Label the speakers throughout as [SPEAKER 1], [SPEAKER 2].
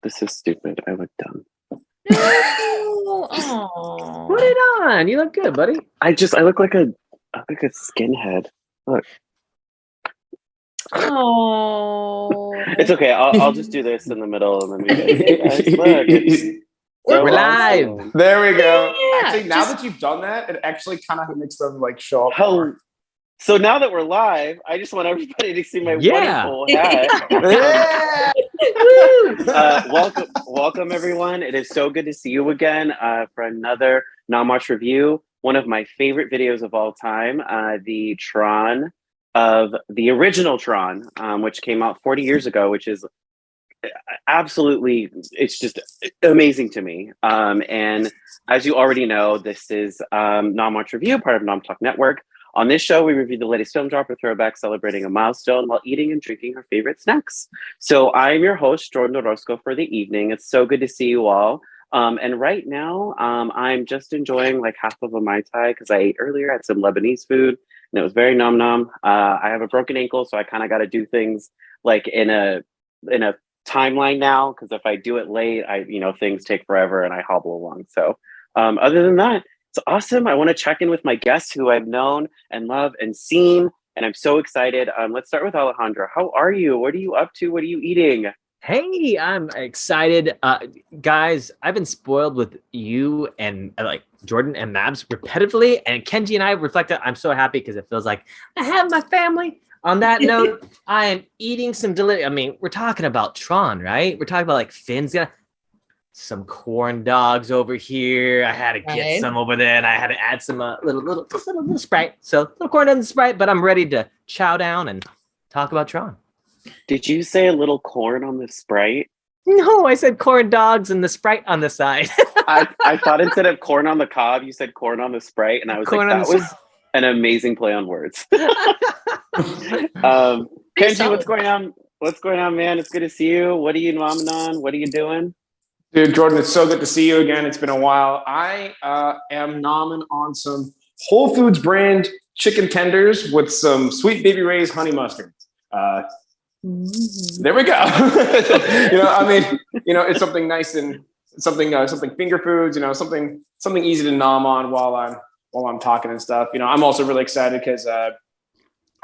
[SPEAKER 1] This is stupid. I look dumb.
[SPEAKER 2] No. Aw.
[SPEAKER 3] Put it on. You look good, buddy.
[SPEAKER 1] I look like a skinhead. Look.
[SPEAKER 2] Oh.
[SPEAKER 1] It's okay. I'll just do this in the middle and then we guys look. It's
[SPEAKER 3] We're live.
[SPEAKER 1] awesome.
[SPEAKER 4] There we go.
[SPEAKER 2] Yeah,
[SPEAKER 4] Actually, now that you've done that, it actually kind of makes them like show up more.
[SPEAKER 1] So now that we're live, I just want everybody to see my wonderful hat.
[SPEAKER 4] Yeah.
[SPEAKER 1] Welcome everyone. It is so good to see you again for another Nom Watch review. One of my favorite videos of all time, the TRON of the original TRON, which came out 40 years ago, which is absolutely, it's just amazing to me. And as you already know, this is Nom Watch Review, part of Nom Talk Network. On this show, we review the latest film drop or throwback celebrating a milestone while eating and drinking our favorite snacks. So I'm your host, Jordyn Orozco, for the evening. It's so good to see you all. And right now, I'm just enjoying like half of a Mai Tai because I ate earlier, had some Lebanese food, and it was very nom nom. I have a broken ankle, so I kind of got to do things like in a timeline now, because if I do it late, things take forever and I hobble along. So other than that, it's awesome. I want to check in with my guests who I've known and loved and seen, and I'm so excited. Let's start with Alejandro. How are you? What are you up to? What are you eating?
[SPEAKER 3] Hey, I'm excited. Guys, I've been spoiled with you and like Jordyn and Mabs repetitively, and Kenji and I reflected. I'm so happy because it feels like I have my family. On that note, I am eating some delicious. I mean, we're talking about TRON, right? We're talking about like Finn's gonna some corn dogs over here. I had to get some over there, and I had to add some little Sprite. So little corn and Sprite, but I'm ready to chow down and talk about TRON.
[SPEAKER 1] Did you say a little corn on the Sprite?
[SPEAKER 3] No, I said corn dogs and the Sprite on the side.
[SPEAKER 1] I thought instead of corn on the cob, you said corn on the Sprite, and I was like, that was an amazing play on words. Kenji, what's going on? What's going on, man? It's good to see you. What are you nomming on? What are you doing?
[SPEAKER 4] Dude, Jordyn, it's so good to see you again. It's been a while. I am nomming on some Whole Foods brand chicken tenders with some Sweet Baby Ray's honey mustard. There we go. It's something nice and something finger foods. Something easy to nom on while I'm talking and stuff. I'm also really excited because I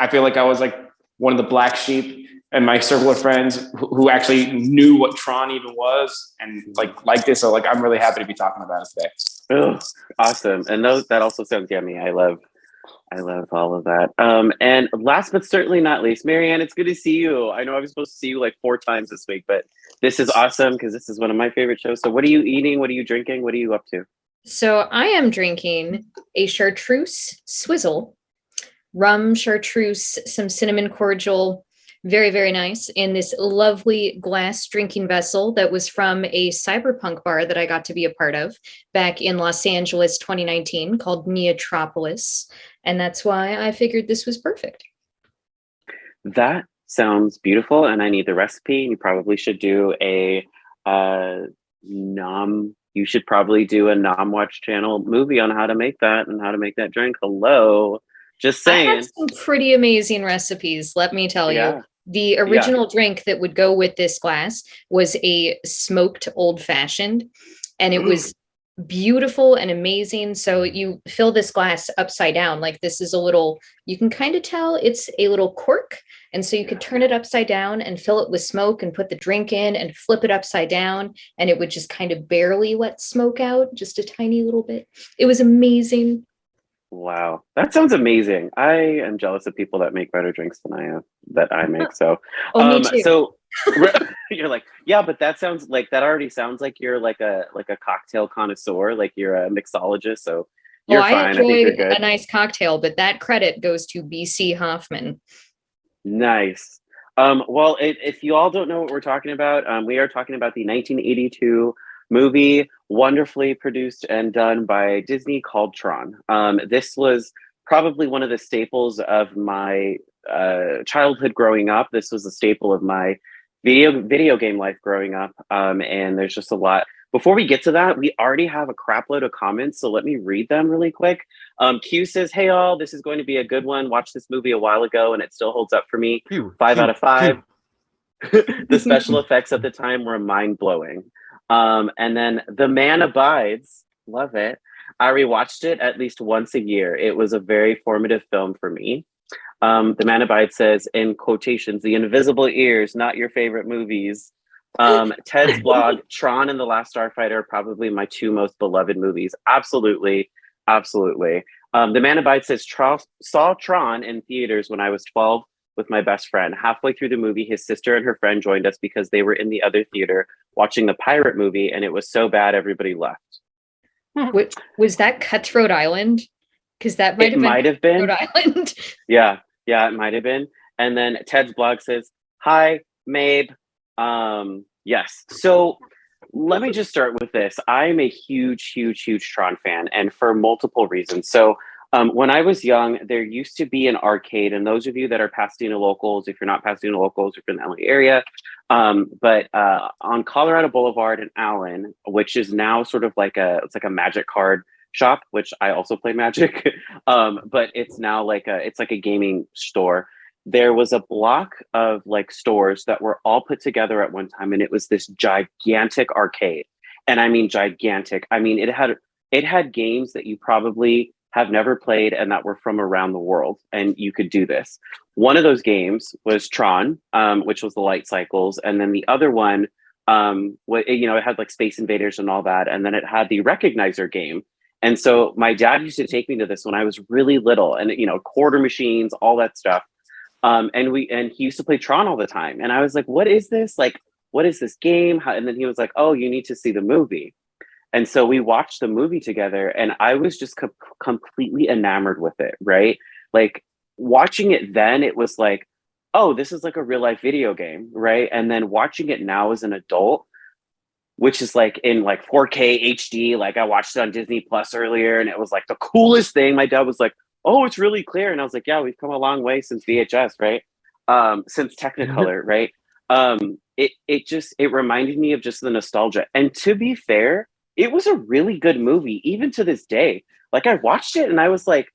[SPEAKER 4] feel like I was like one of the black sheep in my circle of friends who actually knew what TRON even was and like this. So I'm really happy to be talking about it today.
[SPEAKER 1] Oh, awesome. And that also sounds yummy. I love all of that. And last but certainly not least, Marianne, it's good to see you. I know I was supposed to see you like 4 times this week, but this is awesome because this is one of my favorite shows. So what are you eating? What are you drinking? What are you up to?
[SPEAKER 2] So I am drinking a chartreuse swizzle, rum chartreuse, some cinnamon cordial, very, very nice, in this lovely glass drinking vessel that was from a cyberpunk bar that I got to be a part of back in Los Angeles 2019 called Neotropolis. And that's why I figured this was perfect.
[SPEAKER 1] That sounds beautiful, and I need the recipe. You probably should do a Nom Watch channel movie on how to make that and how to make that drink. Hello. Just saying.
[SPEAKER 2] I have some pretty amazing recipes, let me tell you. The original drink that would go with this glass was a smoked old fashioned, and it was beautiful and amazing. So you fill this glass upside down. Like this is you can kind of tell it's a little cork. And so you could turn it upside down and fill it with smoke and put the drink in and flip it upside down. And it would just kind of barely let smoke out, just a tiny little bit. It was amazing.
[SPEAKER 1] Wow, that sounds amazing. I am jealous of people that make better drinks than I make. So,
[SPEAKER 2] me too.
[SPEAKER 1] So you're like, yeah, but that already sounds like you're like a cocktail connoisseur, like you're a mixologist. So you're fine.
[SPEAKER 2] I
[SPEAKER 1] I think you're good.
[SPEAKER 2] A nice cocktail, but that credit goes to BC Hoffman.
[SPEAKER 1] Nice. Well, if you all don't know what we're talking about, we are talking about the 1982 movie, wonderfully produced and done by Disney, called TRON. This was probably one of the staples of my childhood growing up. This was a staple of my video game life growing up. And there's just a lot. Before we get to that, we already have a crap load of comments, so let me read them really quick. Q says, hey all, this is going to be a good one. Watched this movie a while ago and it still holds up for me. 5 out of 5. The special effects at the time were mind blowing. And then The Man Abides, love it. I rewatched it at least once a year. It was a very formative film for me. The Man Abides says in quotations, "The Invisible Ears, not your favorite movies." Ted's blog, Tron and The Last Starfighter are probably my two most beloved movies. Absolutely. Absolutely. The Man Abides says, saw Tron in theaters when I was 12 with my best friend. Halfway through the movie, his sister and her friend joined us because they were in the other theater watching the pirate movie, and it was so bad everybody left.
[SPEAKER 2] Was that Cutthroat Island? Because that might have been Cutthroat Island.
[SPEAKER 1] Yeah, it might have been. And then Ted's blog says, "Hi, Mabe." Yes. So let me just start with this. I'm a huge Tron fan, and for multiple reasons. So when I was young, there used to be an arcade, and those of you that are Pasadena locals, if you're not Pasadena locals, if you're in the LA area, but on Colorado Boulevard in Allen, which is now sort of like it's like a Magic card shop, which I also play Magic, but it's now like it's like a gaming store. There was a block of like stores that were all put together at one time, and it was this gigantic arcade. And I mean gigantic. I mean it had games that you probably have never played and that were from around the world, and you could do this. One of those games was Tron, which was the light cycles, and then the other one, it had like Space Invaders and all that, and then it had the Recognizer game. And so my dad used to take me to this when I was really little, and quarter machines, all that stuff. And he used to play Tron all the time, and I was like, "What is this? Like, what is this game?" And then he was like, "Oh, you need to see the movie." And so we watched the movie together, and I was just completely enamored with it, right? Like watching it then, it was like, oh, this is like a real life video game, right? And then watching it now as an adult, which is like in like 4K HD, like I watched it on Disney Plus earlier, and it was like the coolest thing. My dad was like, "Oh, it's really clear." And I was like, "Yeah, we've come a long way since VHS, right? Since Technicolor, right?" It reminded me of just the nostalgia. And to be fair, it was a really good movie, even to this day. Like I watched it and I was like,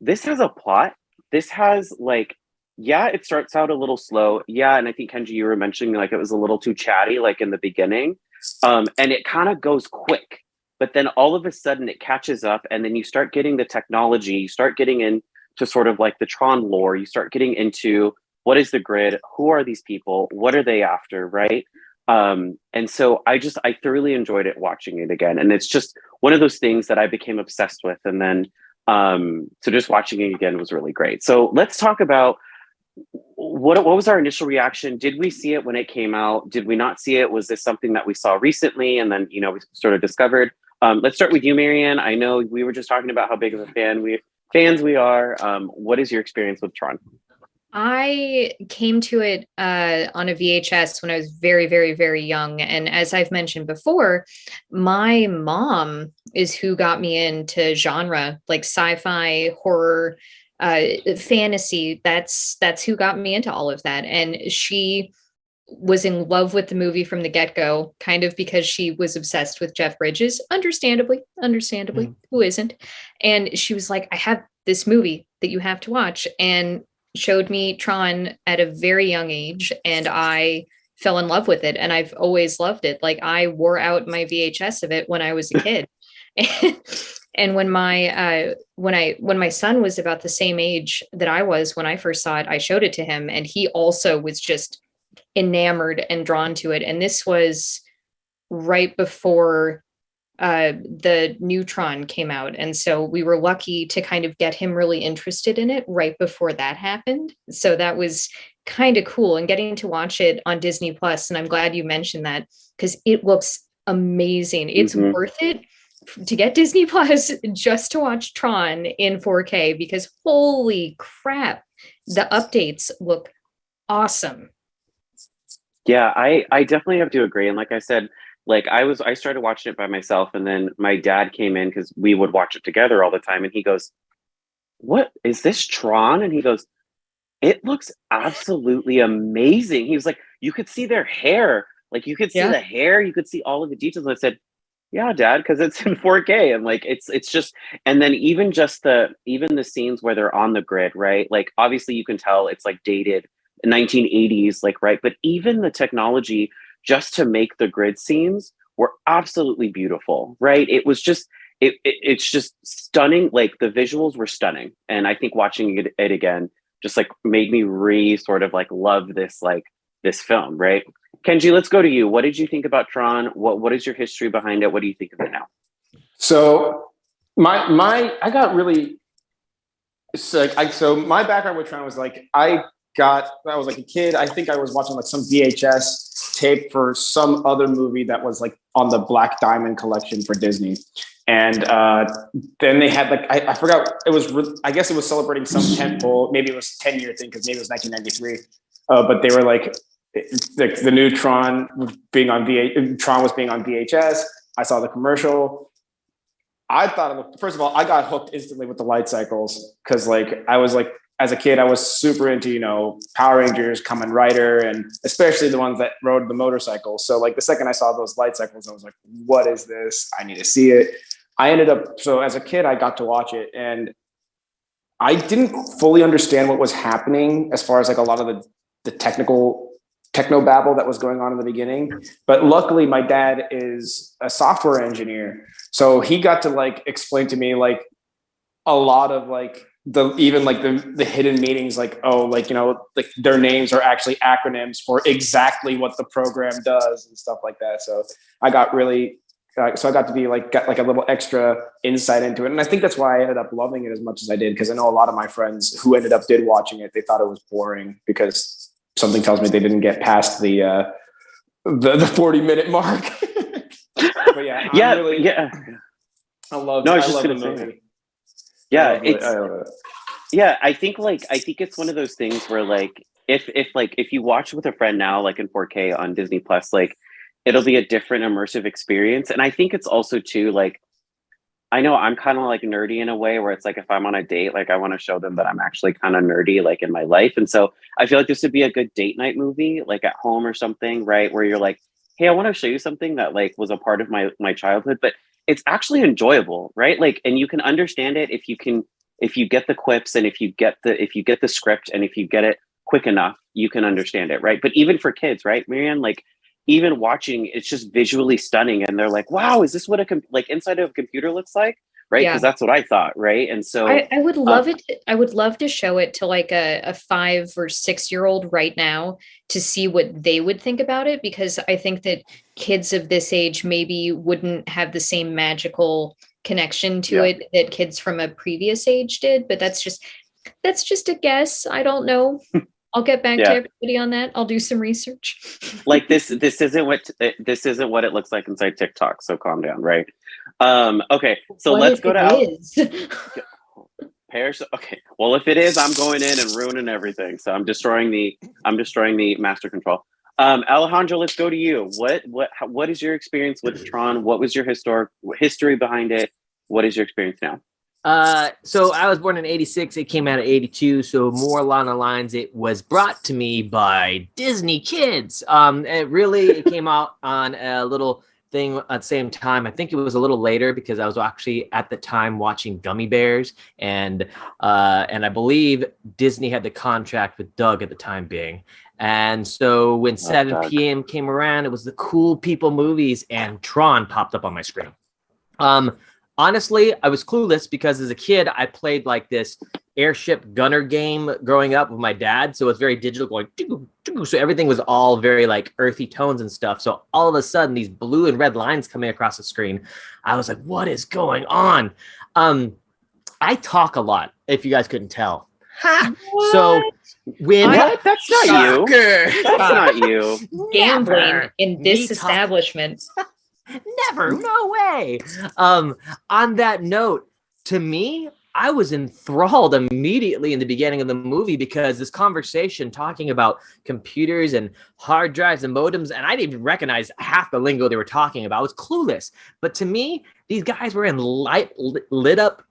[SPEAKER 1] this has a plot. This has like, yeah, it starts out a little slow. Yeah. And I think Kenji, you were mentioning like it was a little too chatty, like in the beginning. And it kind of goes quick, but then all of a sudden it catches up, and then you start getting the technology, you start getting into sort of like the Tron lore, you start getting into what is the grid, who are these people, what are they after, right? And so I thoroughly enjoyed it watching it again. And it's just one of those things that I became obsessed with. And then, so just watching it again was really great. So let's talk about what was our initial reaction? Did we see it when it came out? Did we not see it? Was this something that we saw recently and then, we sort of discovered? Let's start with you, Marianne. I know we were just talking about how big of a fans we are. What is your experience with Tron?
[SPEAKER 2] I came to it on a VHS when I was very, very, very young. And as I've mentioned before, my mom is who got me into genre, like sci-fi, horror, fantasy. That's who got me into all of that. And she was in love with the movie from the get-go, kind of because she was obsessed with Jeff Bridges, understandably, who isn't? And she was like, "I have this movie that you have to watch," and showed me Tron at a very young age, and I fell in love with it, and I've always loved it. Like I wore out my VHS of it when I was a kid. And when my son was about the same age that I was when I first saw it, I showed it to him, and he also was just enamored and drawn to it. And this was right before the new Tron came out. And so we were lucky to kind of get him really interested in it right before that happened. So that was kind of cool, and getting to watch it on Disney Plus. And I'm glad you mentioned that, because it looks amazing. It's worth it to get Disney Plus just to watch Tron in 4K, because holy crap, the updates look awesome.
[SPEAKER 1] Yeah, I definitely have to agree. And like I said, like I started watching it by myself, and then my dad came in because we would watch it together all the time, and he goes, "What is this, Tron?" And he goes, "It looks absolutely amazing." He was like, "You could see their hair, like you could see the hair, you could see all of the details." And I said, "Yeah, Dad, because it's in 4K." And like it's just, and then even the scenes where they're on the grid, right? Like obviously you can tell it's like dated 1980s, like, right? But even the technology just to make the grid scenes were absolutely beautiful, right? It was just, it's just stunning. Like the visuals were stunning. And I think watching it again just like made me sort of like love this, like this film, right? Kenji, let's go to you. What did you think about Tron? What is your history behind it? What do you think of it now?
[SPEAKER 4] So I got really so my background with Tron was like I was like a kid. I think I was watching like some VHS tape for some other movie that was like on the Black Diamond collection for Disney. And then they had like I forgot I guess it was celebrating some tentpole. Maybe it was 10-year thing because maybe it was 1993. But they were like the new Tron being on Tron was being on VHS. I saw the commercial. I thought, first of all, I got hooked instantly with the light cycles because, like, I was like, as a kid, I was super into, you know, Power Rangers, Kamen Rider, and especially the ones that rode the motorcycles. So, like, the second I saw those light cycles, I was like, what is this? I need to see it. So as a kid, I got to watch it, and I didn't fully understand what was happening as far as like a lot of the technical techno babble that was going on in the beginning. But luckily, my dad is a software engineer. So he got to like explain to me like a lot of like the hidden meanings, like, oh, like, you know, like their names are actually acronyms for exactly what the program does and stuff like that. So I got really, so I got to be like, got like a little extra insight into it. And I think that's why I ended up loving it as much as I did. Because I know a lot of my friends who did watching it, they thought it was boring because something tells me they didn't get past the 40-minute mark. But yeah, I love the movie.
[SPEAKER 1] Yeah, I think it's one of those things where like if you watch with a friend now, like in 4K on Disney Plus, like it'll be a different immersive experience. And I think it's also too like, I know I'm kind of like nerdy in a way where it's like if I'm on a date, like I want to show them that I'm actually kind of nerdy like in my life. And so I feel like this would be a good date night movie, like at home or something, right? Where you're like, hey, I want to show you something that like was a part of my childhood, but it's actually enjoyable, right? Like, and you can understand it if you get the quips and if you get the script and if you get it quick enough, you can understand it, right? But even for kids, right, Marianne, like even watching, it's just visually stunning, and they're like, "Wow, is this what like inside of a computer looks like?" Right? Because that's what I thought, right? And so
[SPEAKER 2] I would love it. I would love to show it to like a 5 or 6-year-old right now to see what they would think about it, because I think that kids of this age maybe wouldn't have the same magical connection to it that kids from a previous age did. But that's just a guess. I don't know. I'll get back to everybody on that. I'll do some research.
[SPEAKER 1] Like this isn't what it looks like inside TikTok. So calm down, right? Okay, so let's go to Paris. Okay, well, if it is, I'm going in and ruining everything. So I'm destroying the master control. Alejandro, let's go to you. What is your experience with Tron? What was your history behind it? What is your experience now?
[SPEAKER 3] So I was born in 86. It came out in 82. So more along the lines, it was brought to me by Disney Kids. It came out on a little thing at the same time. I think it was a little later because I was actually at the time watching Gummy Bears, and I believe Disney had the contract with Doug at the time being. And so when 7 p.m. came around, it was the Cool People movies, and Tron popped up on my screen. Honestly, I was clueless because as a kid, I played like this airship gunner game growing up with my dad. So it was very digital, going doo, doo. So everything was all very like earthy tones and stuff. So all of a sudden, these blue and red lines coming across the screen, I was like, what is going on? I talk a lot, if you guys couldn't tell. So when
[SPEAKER 1] that's not you. That's not you.
[SPEAKER 2] Gambling in this establishment.
[SPEAKER 3] Never, no way. On that note, to me, I was enthralled immediately in the beginning of the movie because this conversation talking about computers and hard drives and modems, and I didn't even recognize half the lingo they were talking about. I was clueless. But to me, these guys were in lit up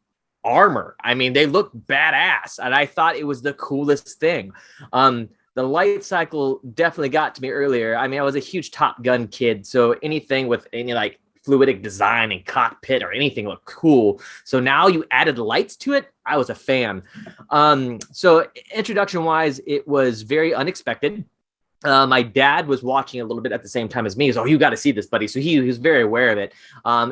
[SPEAKER 3] armor. I mean, they looked badass, and I thought it was the coolest thing. The light cycle definitely got to me earlier. I mean, I was a huge Top Gun kid, so anything with any like fluidic design and cockpit or anything looked cool. So now you added lights to it. I was a fan. So introduction wise, it was very unexpected. My dad was watching a little bit at the same time as me. He was, oh, you got to see this, buddy. So he was very aware of it.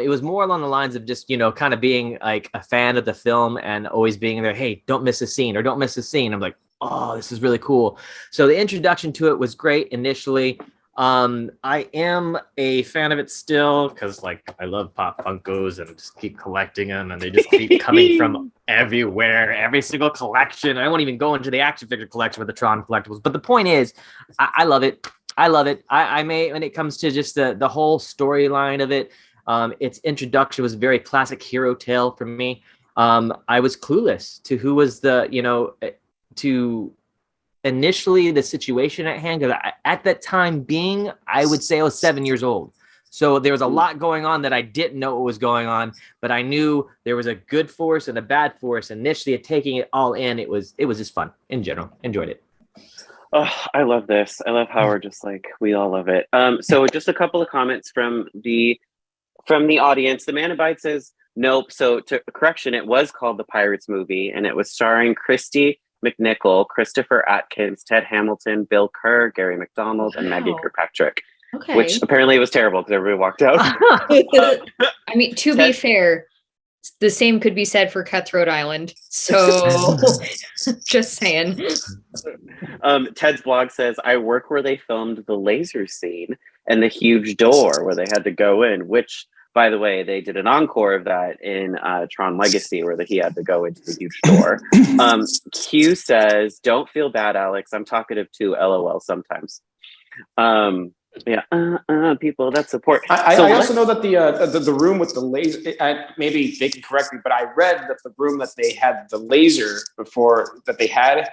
[SPEAKER 3] It was more along the lines of just, kind of being like a fan of the film and always being there. Hey, don't miss a scene or don't miss a scene. I'm like, oh, this is really cool. So the introduction to it was great initially. I am a fan of it still because like I love Pop Funkos and just keep collecting them, and they just keep coming from everywhere, every single collection. I won't even go into the action figure collection with the Tron collectibles, but the point is, I love it. I love it. I may, when it comes to just the whole storyline of it, its introduction was a very classic hero tale for me. I was clueless to who was to initially the situation at hand, because at that time being, I would say I was 7 years old. So there was a lot going on that I didn't know what was going on, but I knew there was a good force and a bad force. Initially, taking it all in, it was just fun in general. Enjoyed it.
[SPEAKER 1] Oh, I love this. I love how we're just like, we all love it. So just a couple of comments from the audience. The Man Abide says, nope. So to correction, it was called The Pirates Movie, and it was starring Christy McNichol, Christopher Atkins, Ted Hamilton, Bill Kerr, Gary McDonald, and Maggie Kirkpatrick.
[SPEAKER 2] Okay.
[SPEAKER 1] Which apparently was terrible because everybody walked out.
[SPEAKER 2] I mean, to be fair, the same could be said for Cutthroat Island. So just saying.
[SPEAKER 1] Ted's blog says, I work where they filmed the laser scene and the huge door where they had to go in, which, by the way, they did an encore of that in Tron Legacy where he had to go into the huge door. Q says, don't feel bad, Alex. I'm talkative too, LOL sometimes. People that support.
[SPEAKER 4] I also know that the room with the laser, maybe they can correct me, but I read that the room that they had the laser before that they had,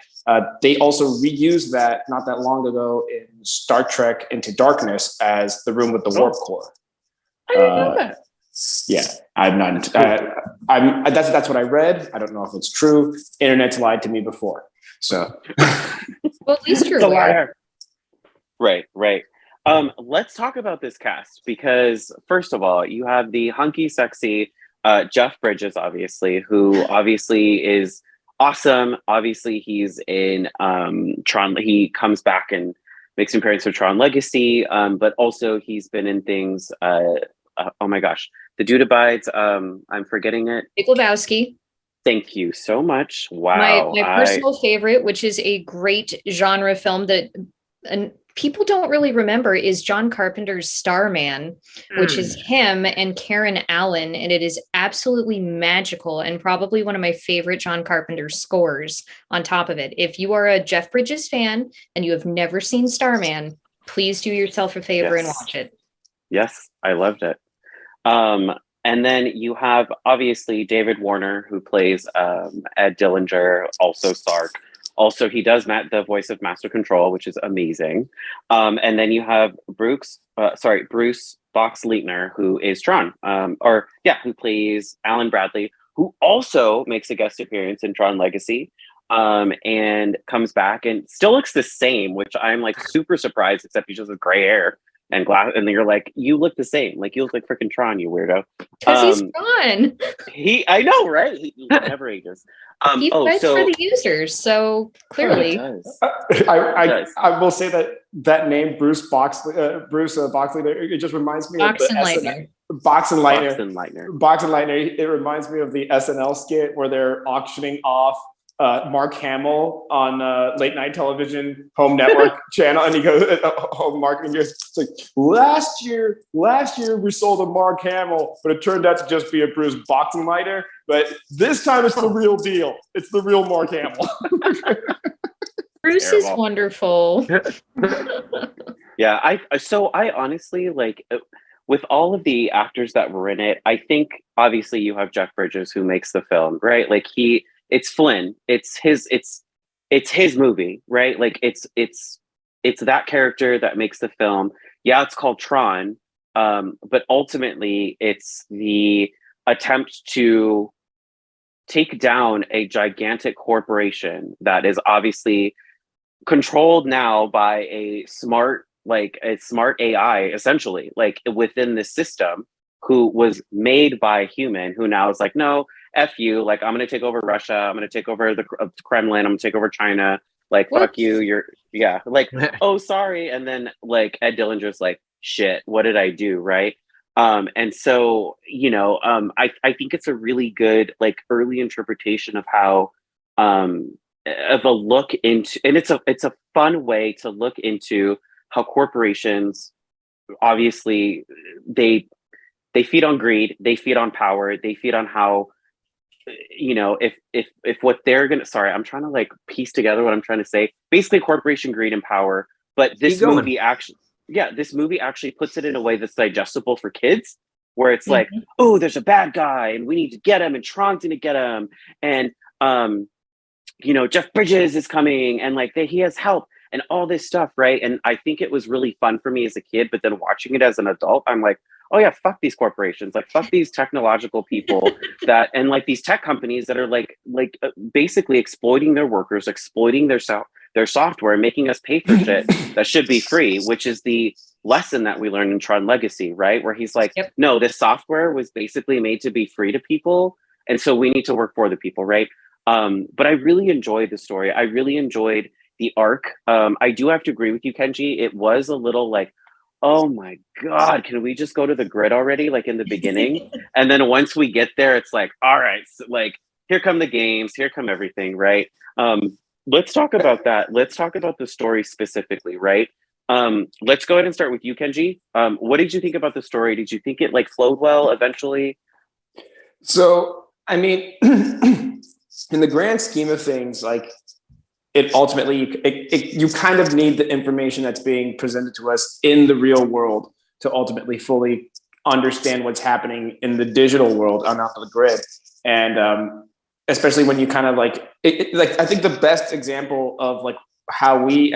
[SPEAKER 4] they also reused that not that long ago in Star Trek Into Darkness as the room with the warp core.
[SPEAKER 2] I didn't know that.
[SPEAKER 4] Yeah, I'm not. That's what I read. I don't know if it's true. Internet's lied to me before, so.
[SPEAKER 2] Well, at least you're aware.
[SPEAKER 1] Right. Let's talk about this cast because, first of all, you have the hunky, sexy Jeff Bridges, obviously, who obviously is awesome. Obviously, he's in Tron. He comes back and makes an appearance for Tron Legacy, but also he's been in things. Oh my gosh, The Dude Abides. I'm forgetting it.
[SPEAKER 2] Big Lebowski.
[SPEAKER 1] Thank you so much. Wow.
[SPEAKER 2] My personal favorite, which is a great genre film that people don't really remember, is John Carpenter's Starman, which is him and Karen Allen, and it is absolutely magical and probably one of my favorite John Carpenter scores on top of it. If you are a Jeff Bridges fan and you have never seen Starman, please do yourself a favor and watch it.
[SPEAKER 1] Yes, I loved it. And then you have obviously David Warner, who plays Ed Dillinger, also Sark. Also, he does the voice of Master Control, which is amazing. And then you have Bruce Box-Leitner, who is Tron, who plays Alan Bradley, who also makes a guest appearance in Tron Legacy, and comes back and still looks the same, which I'm like super surprised, except he just has gray hair and glass, and then you're like, you look the same, like you look like freaking Tron, you weirdo.
[SPEAKER 2] Because he's Tron.
[SPEAKER 1] I know, right? He never ages.
[SPEAKER 2] He fights for the users, so clearly.
[SPEAKER 4] I will say that name, Bruce Boxley, it just reminds me of the Box and Lightner. It reminds me of the SNL skit where they're auctioning off Mark Hamill on late night television, home network channel, and he goes, home marketing goes, it's like, last year we sold a Mark Hamill, but it turned out to just be a Bruce Boxenleiter. But this time it's the real deal. It's the real Mark Hamill.
[SPEAKER 2] Bruce is wonderful.
[SPEAKER 1] Yeah, I honestly, like, with all of the actors that were in it, I think obviously you have Jeff Bridges who makes the film, right? Like it's Flynn. It's his movie, right? Like it's that character that makes the film. Yeah, it's called Tron, but ultimately it's the attempt to take down a gigantic corporation that is obviously controlled now by a smart AI, essentially, like within the system. who was made by a human who now is like, no, F you, like, I'm going to take over Russia. I'm going to take over the Kremlin. I'm going to take over China. Like, fuck you. Yeah. Like, oh, sorry. And then like Ed Dillinger's like, shit, what did I do? Right. And so, I think it's a really good, like, early interpretation of how, of a look into, and it's a fun way to look into how corporations, obviously, they feed on greed, they feed on power, they feed on how, if what they're gonna, sorry, I'm trying to like piece together what I'm trying to say. Basically, corporation greed and power. But this movie actually puts it in a way that's digestible for kids, where it's like, oh, there's a bad guy and we need to get him, and Tron's gonna get him, and Jeff Bridges is coming, and like he has help and all this stuff, right? And I think it was really fun for me as a kid, but then watching it as an adult, I'm like, oh yeah, fuck these corporations, like fuck these technological people and like these tech companies that are basically exploiting their workers, exploiting their software, and making us pay for shit that should be free, which is the lesson that we learned in Tron Legacy, right? Where he's like, no, this software was basically made to be free to people, and so we need to work for the people, right? But I really enjoyed the story. I really enjoyed the arc. I do have to agree with you, Kenji. It was a little like, oh my God, can we just go to the grid already? Like in the beginning. And then once we get there, it's like, all right, so like, here come the games, here come everything, right? Let's talk about that. Let's talk about the story specifically, right? Let's go ahead and start with you, Kenji. What did you think about the story? Did you think it like flowed well eventually?
[SPEAKER 4] So, I mean, in the grand scheme of things, like, it ultimately, you kind of need the information that's being presented to us in the real world to ultimately fully understand what's happening in the digital world on off of the grid. And especially when you kind of like I think the best example of like how we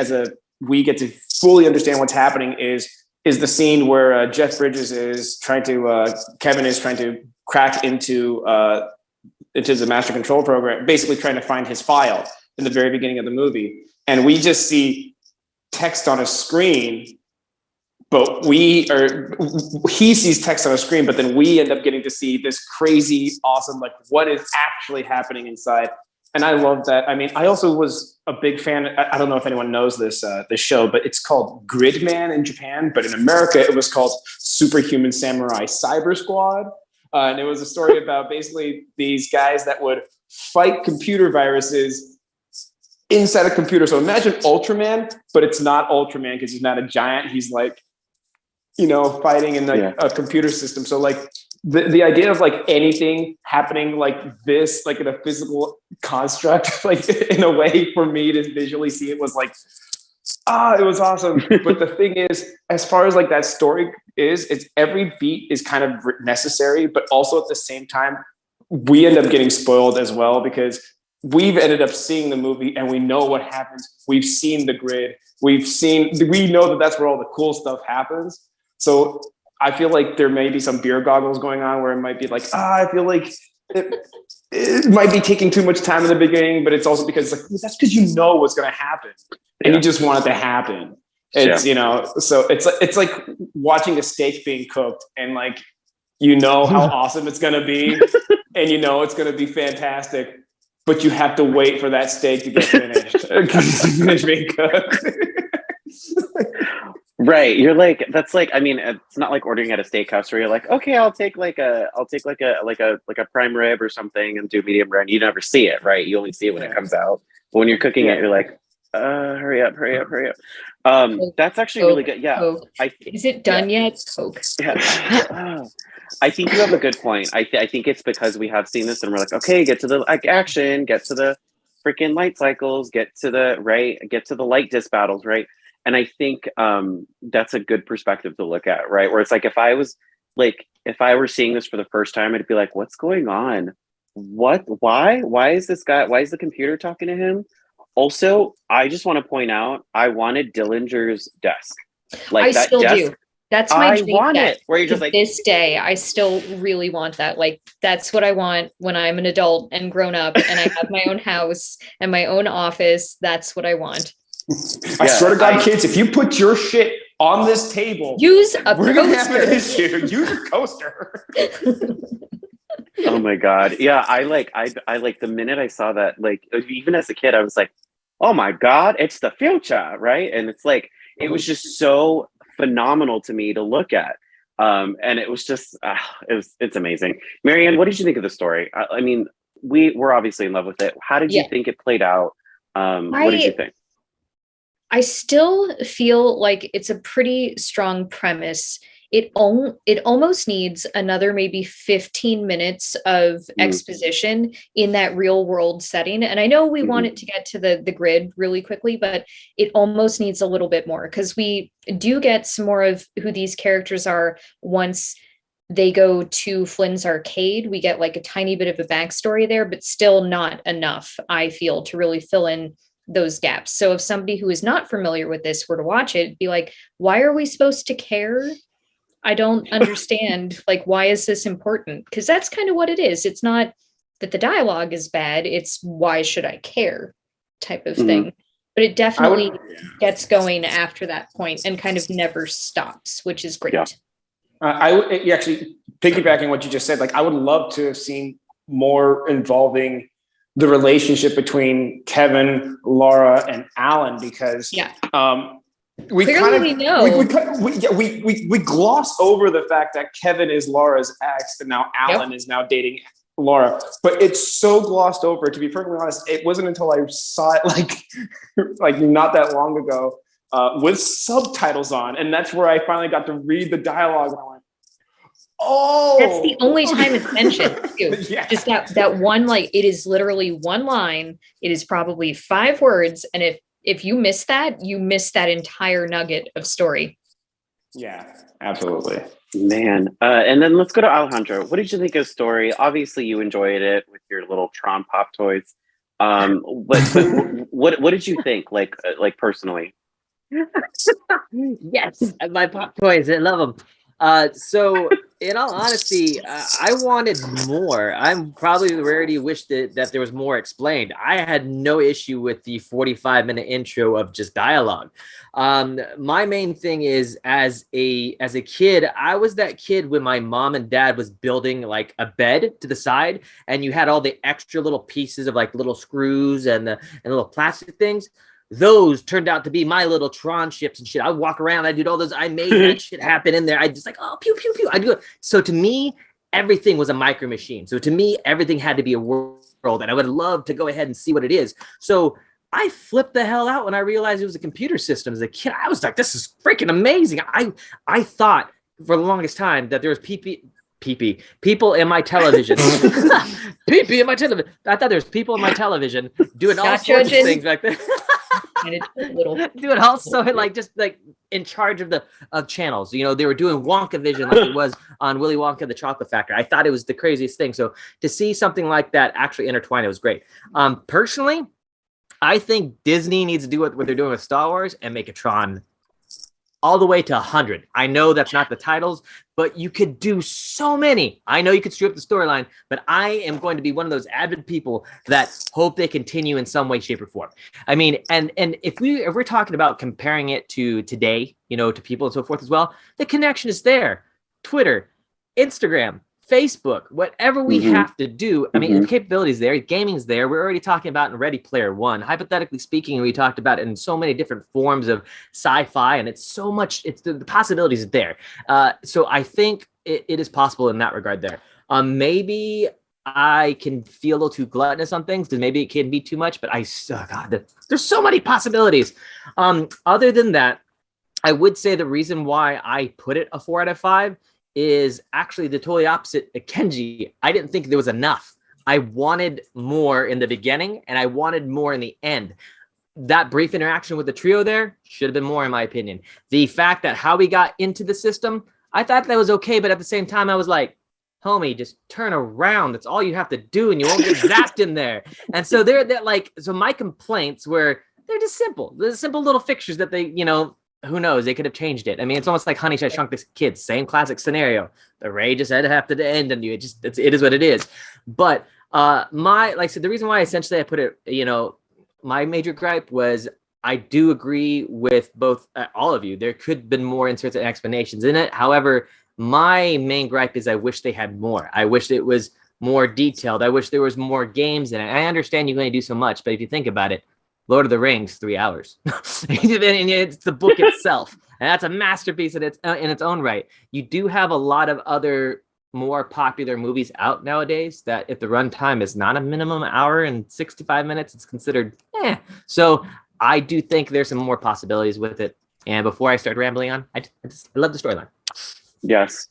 [SPEAKER 4] get to fully understand what's happening is the scene where Jeff Bridges is trying to, Kevin is trying to crack into the master control program, basically trying to find his file in the very beginning of the movie. And we just see text on a screen, but he sees text on a screen, but then we end up getting to see this crazy, awesome, like what is actually happening inside. And I love that. I mean, I also was a big fan. I don't know if anyone knows this show, but it's called Gridman in Japan. But in America, it was called Superhuman Samurai Cyber Squad. And it was a story about basically these guys that would fight computer viruses inside a computer. So imagine Ultraman, but it's not Ultraman because he's not a giant. He's like, fighting in a computer system. So like the idea of like anything happening like this, like in a physical construct, like in a way for me to visually see it was like, it was awesome. But the thing is, as far as like that story is, it's every beat is kind of necessary, but also at the same time, we end up getting spoiled as well because we've ended up seeing the movie and we know what happens. We've seen the grid. We know that that's where all the cool stuff happens. So I feel like there may be some beer goggles going on where it might be like, I feel like it might be taking too much time in the beginning, but it's also because like, that's because you know what's going to happen and you just want it to happen. It's, so it's like watching a steak being cooked and like, how awesome it's going to be and it's going to be fantastic. But you have to wait for that steak to get finished because it's finished being cooked.
[SPEAKER 1] Right. You're like, that's like, I mean, it's not like ordering at a steakhouse where you're like, okay, I'll take like a prime rib or something and do medium rare. And you never see it, right? You only see it when it comes out. But when you're cooking it, you're like, hurry up. That's actually really good. Yeah.
[SPEAKER 2] Coke. Is it done yet? Coke.
[SPEAKER 1] Yeah. I think you have a good point. I think it's because we have seen this and we're like, okay, get to the action, get to the freaking light cycles, get to the light disc battles, right? And I think that's a good perspective to look at, right? Where it's like if I were seeing this for the first time, I'd be like, what's going on? Why is the computer talking to him? Also, I just want to point out, I wanted Dillinger's desk. Like
[SPEAKER 2] I
[SPEAKER 1] that
[SPEAKER 2] still
[SPEAKER 1] desk,
[SPEAKER 2] do. That's my dream.
[SPEAKER 1] Want it. Where you're just like,
[SPEAKER 2] this day, I still really want that. Like, that's what I want when I'm an adult and grown up and I have my own house and my own office. That's what I want.
[SPEAKER 4] I swear to God, kids, if you put your shit on this table.
[SPEAKER 2] Use a
[SPEAKER 4] We're gonna have an
[SPEAKER 2] coaster.
[SPEAKER 4] issue. Use a coaster.
[SPEAKER 1] Oh my God. Yeah, I like the minute I saw that, like even as a kid, I was like, oh my God, it's the future, right? And it's like it was just so phenomenal to me to look at. And it was just it's amazing. Marianne, what did you think of the story? I mean, we're obviously in love with it. How did you think it played out? What did you think?
[SPEAKER 2] I still feel like it's a pretty strong premise. It almost needs another maybe 15 minutes of exposition in that real world setting. And I know we want it to get to the grid really quickly, but it almost needs a little bit more, because we do get some more of who these characters are once they go to Flynn's arcade. We get like a tiny bit of a backstory there, but still not enough, I feel, to really fill in those gaps. So if somebody who is not familiar with this were to watch it, be like, why are we supposed to care? I don't understand. Like, why is this important? Because that's kind of what it is. It's not that the dialogue is bad. It's why should I care type of thing. But it definitely gets going after that point and kind of never stops, which is great. Yeah.
[SPEAKER 4] I actually, piggybacking what you just said, like I would love to have seen more involving the relationship between Kevin, Laura, and Alan, because we gloss over the fact that Kevin is Laura's ex and now Alan is now dating Laura, but it's so glossed over. To be perfectly honest, it wasn't until I saw it like not that long ago with subtitles on, and that's where I finally got to read the dialogue, and I went, oh,
[SPEAKER 2] that's the only time it's mentioned too. Just that one, like, it is literally one line. It is probably 5 words, and if you miss that, you miss that entire nugget of story.
[SPEAKER 4] Yeah, absolutely.
[SPEAKER 1] Man. And then let's go to Alejandro. What did you think of the story? Obviously you enjoyed it with your little Tron pop toys. But what did you think, like personally?
[SPEAKER 3] Yes, my pop toys, I love them. So in all honesty, I wanted more. I'm probably the rarity wished that there was more explained. I had no issue with the 45-minute intro of just dialogue. My main thing is, as a kid, I was that kid when my mom and dad was building like a bed to the side, and you had all the extra little pieces of like little screws and little plastic things. Those turned out to be my little Tron ships and shit. I would walk around, I did all those, I made that shit happen in there. I just like, oh, pew, pew, pew. I do it. So to me, everything was a micro machine. So to me, everything had to be a world, and I would love to go ahead and see what it is. So I flipped the hell out when I realized it was a computer system. As a kid, I was like, this is freaking amazing. I thought for the longest time that there was people in my television. Pee-pee in my television. I thought there was people in my television doing all sorts of things back then. Doing also like just like in charge of channels. You know, they were doing Wonka Vision like it was on Willy Wonka the Chocolate Factory. I thought it was the craziest thing. So to see something like that actually intertwined, it was great. Personally, I think Disney needs to do what they're doing with Star Wars and make a Tron all the way to 100. I know that's not the titles, but you could do so many. I know you could screw up the storyline, but I am going to be one of those avid people that hope they continue in some way, shape, or form. I mean, and if we're talking about comparing it to today, you know, to people and so forth as well, the connection is there. Twitter, Instagram, Facebook, whatever we have to do. I mean, the capabilities there, gaming's there. We're already talking about in Ready Player One. Hypothetically speaking, we talked about it in so many different forms of sci-fi, and it's so much, it's the possibilities are there. So I think it is possible in that regard there. Maybe I can feel a little too gluttonous on things because maybe it can be too much, but God, there's so many possibilities. Other than that, I would say the reason why I put it a 4 out of 5 is actually the totally opposite of Kenji. I didn't think there was enough. I wanted more in the beginning and I wanted more in the end. That brief interaction with the trio there should have been more, in my opinion. The fact that how we got into the system, I thought that was okay, but at the same time, I was like, homie, just turn around. That's all you have to do and you won't get zapped in there. And so so my complaints were, they're just simple. They're simple little fixtures that they, you know, who knows? They could have changed it. I mean, it's almost like Honey, I Shrunk the Kids. Same classic scenario. The Ray just had to have to end, and it is what it is. But like I said, the reason why essentially I put it, you know, my major gripe was I do agree with both all of you. There could have been more inserts and explanations in it. However, my main gripe is I wish they had more. I wish it was more detailed. I wish there was more games in it. I understand you can only do so much, but if you think about it, Lord of the Rings, 3 hours. And it's the book itself. And that's a masterpiece in its own right. You do have a lot of other more popular movies out nowadays that if the runtime is not a minimum hour and 65 minutes, it's considered So I do think there's some more possibilities with it. And before I start rambling on, I love the storyline.
[SPEAKER 1] Yes.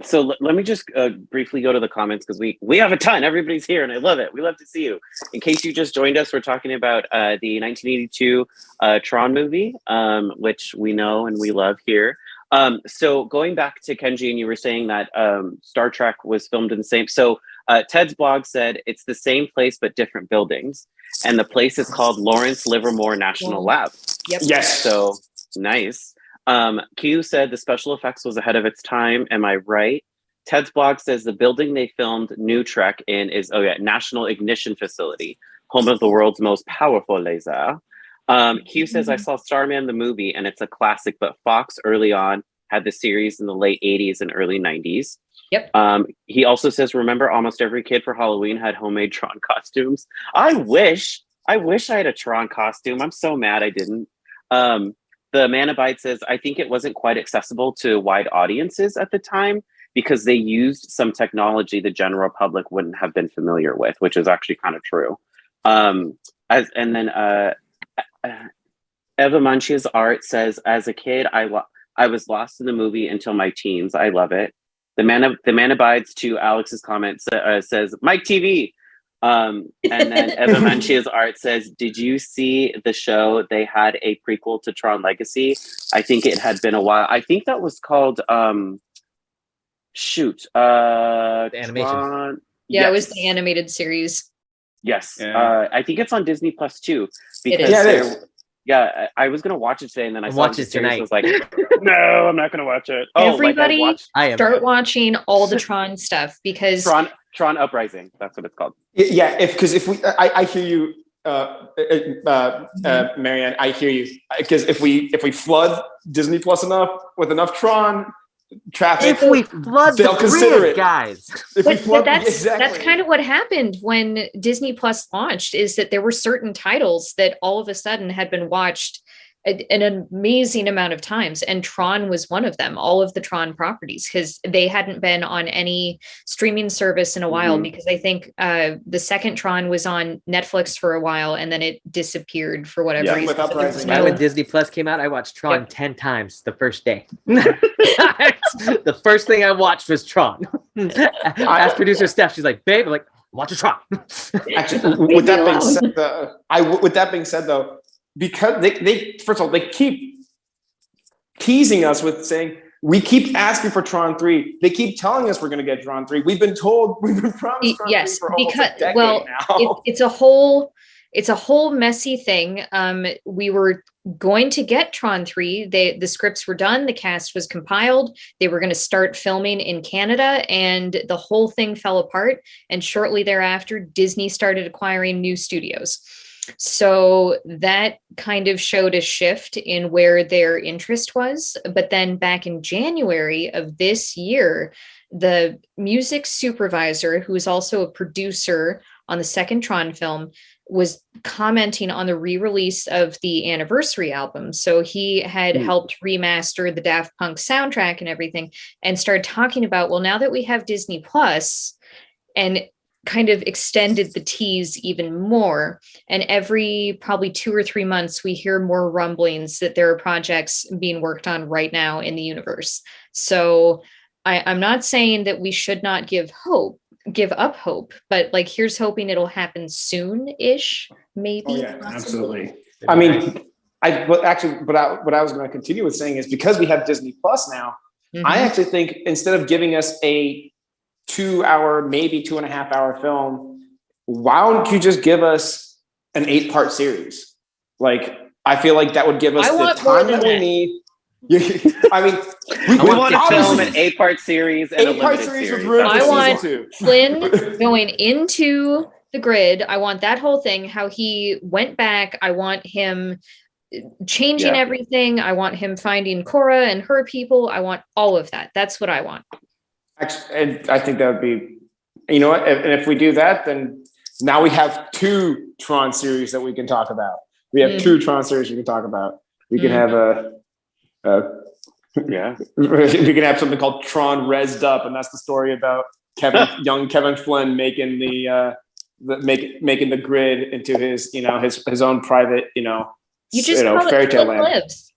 [SPEAKER 1] So let me just briefly go to the comments because we have a ton. Everybody's here and I love it. We love to see you. In case you just joined us, we're talking about the 1982 Tron movie, which we know and we love here. So going back to Kenji, and you were saying that Star Trek was filmed in the same. So Ted's blog said it's the same place but different buildings, and the place is called Lawrence Livermore National Lab.
[SPEAKER 2] Yep.
[SPEAKER 4] Yes.
[SPEAKER 1] So nice. Q said the special effects was ahead of its time. Am I right? Ted's blog says the building they filmed New Trek in is National Ignition Facility, home of the world's most powerful laser. Q says I saw Starman the movie and it's a classic, but Fox early on had the series in the late 80s and early 90s.
[SPEAKER 2] Yep.
[SPEAKER 1] He also says, remember almost every kid for Halloween had homemade Tron costumes. I wish I had a Tron costume. I'm so mad I didn't. The Manabite says, I think it wasn't quite accessible to wide audiences at the time because they used some technology the general public wouldn't have been familiar with, which is actually kind of true. Eva Munch's art says, as a kid, I was lost in the movie until my teens. I love it. The man abides to Alex's comment says, Mike TV. And then Eva Munch's art says, did you see the show? They had a prequel to Tron Legacy. I think it had been a while. I think that was called,
[SPEAKER 3] the animation.
[SPEAKER 1] Tron.
[SPEAKER 2] Yeah,
[SPEAKER 1] Yes.
[SPEAKER 2] it was the animated series.
[SPEAKER 1] Yes.
[SPEAKER 4] Yeah.
[SPEAKER 1] I think it's on Disney Plus too.
[SPEAKER 2] It is.
[SPEAKER 4] Yeah, it is.
[SPEAKER 1] Yeah, I was gonna watch it today, and then I saw
[SPEAKER 3] Watch
[SPEAKER 1] the
[SPEAKER 3] it
[SPEAKER 1] series,
[SPEAKER 3] tonight.
[SPEAKER 1] was like, no, I'm not gonna watch it.
[SPEAKER 2] Everybody
[SPEAKER 3] I am.
[SPEAKER 2] start watching all the Tron stuff because
[SPEAKER 1] Tron Uprising. That's what it's called.
[SPEAKER 4] Yeah, if we, I hear you, Marianne. I hear you because if we flood Disney Plus enough with enough Tron traffic,
[SPEAKER 3] If we flood
[SPEAKER 4] they'll
[SPEAKER 3] the
[SPEAKER 4] consider
[SPEAKER 3] grid,
[SPEAKER 4] it.
[SPEAKER 3] guys.
[SPEAKER 4] If we
[SPEAKER 2] But
[SPEAKER 4] flood,
[SPEAKER 2] that's kind of what happened when Disney Plus launched, is that there were certain titles that all of a sudden had been watched an amazing amount of times, and Tron was one of them. All of the Tron properties, because they hadn't been on any streaming service in a while, because I think the second Tron was on Netflix for a while and then it disappeared for whatever reason.
[SPEAKER 4] with Uprising.
[SPEAKER 3] When Disney Plus came out, I watched Tron 10 times the first day. The first thing I watched was Tron. Asked producer Steph, she's like, babe, I'm like, watch a Tron.
[SPEAKER 4] Actually, with that being said, though, because they first of all, they keep teasing us with saying, we keep asking for Tron 3. They keep telling us we're going to get Tron 3. We've been promised Tron 3 for almost a decade now.
[SPEAKER 2] It's a whole messy thing. We were going to get Tron 3. The scripts were done. The cast was compiled. They were going to start filming in Canada, and the whole thing fell apart. And shortly thereafter, Disney started acquiring new studios. So that kind of showed a shift in where their interest was. But then back in January of this year, the music supervisor, who is also a producer on the second Tron film, was commenting on the re-release of the anniversary album. So he had helped remaster the Daft Punk soundtrack and everything, and started talking about, well, now that we have Disney Plus, and kind of extended the tease even more. And every probably 2 or 3 months, we hear more rumblings that there are projects being worked on right now in the universe. So I'm not saying that we should not give up hope, but like, here's hoping it'll happen soon-ish, maybe.
[SPEAKER 4] Oh, yeah, absolutely. I mean, what I was going to continue with saying is, because we have Disney Plus now, I actually think instead of giving us a 2-hour, maybe 2.5-hour film, why don't you just give us an 8-part series? Like, I feel like that would give us the time that we need. I mean,
[SPEAKER 1] we want to film an 8-part series and a limited series.
[SPEAKER 2] I want Flynn going into the grid. I want that whole thing, how he went back. I want him changing everything. I want him finding Korra and her people. I want all of that. That's what I want.
[SPEAKER 4] Actually, and I think that would be, you know what? And if we do that, then now we have 2 Tron series that we can talk about. We have 2 Tron series we can talk about. We can have we can have something called Tron Rezzed Up, and that's the story about young Kevin Flynn making making the grid into his his own private fairy tale land.
[SPEAKER 2] Lives.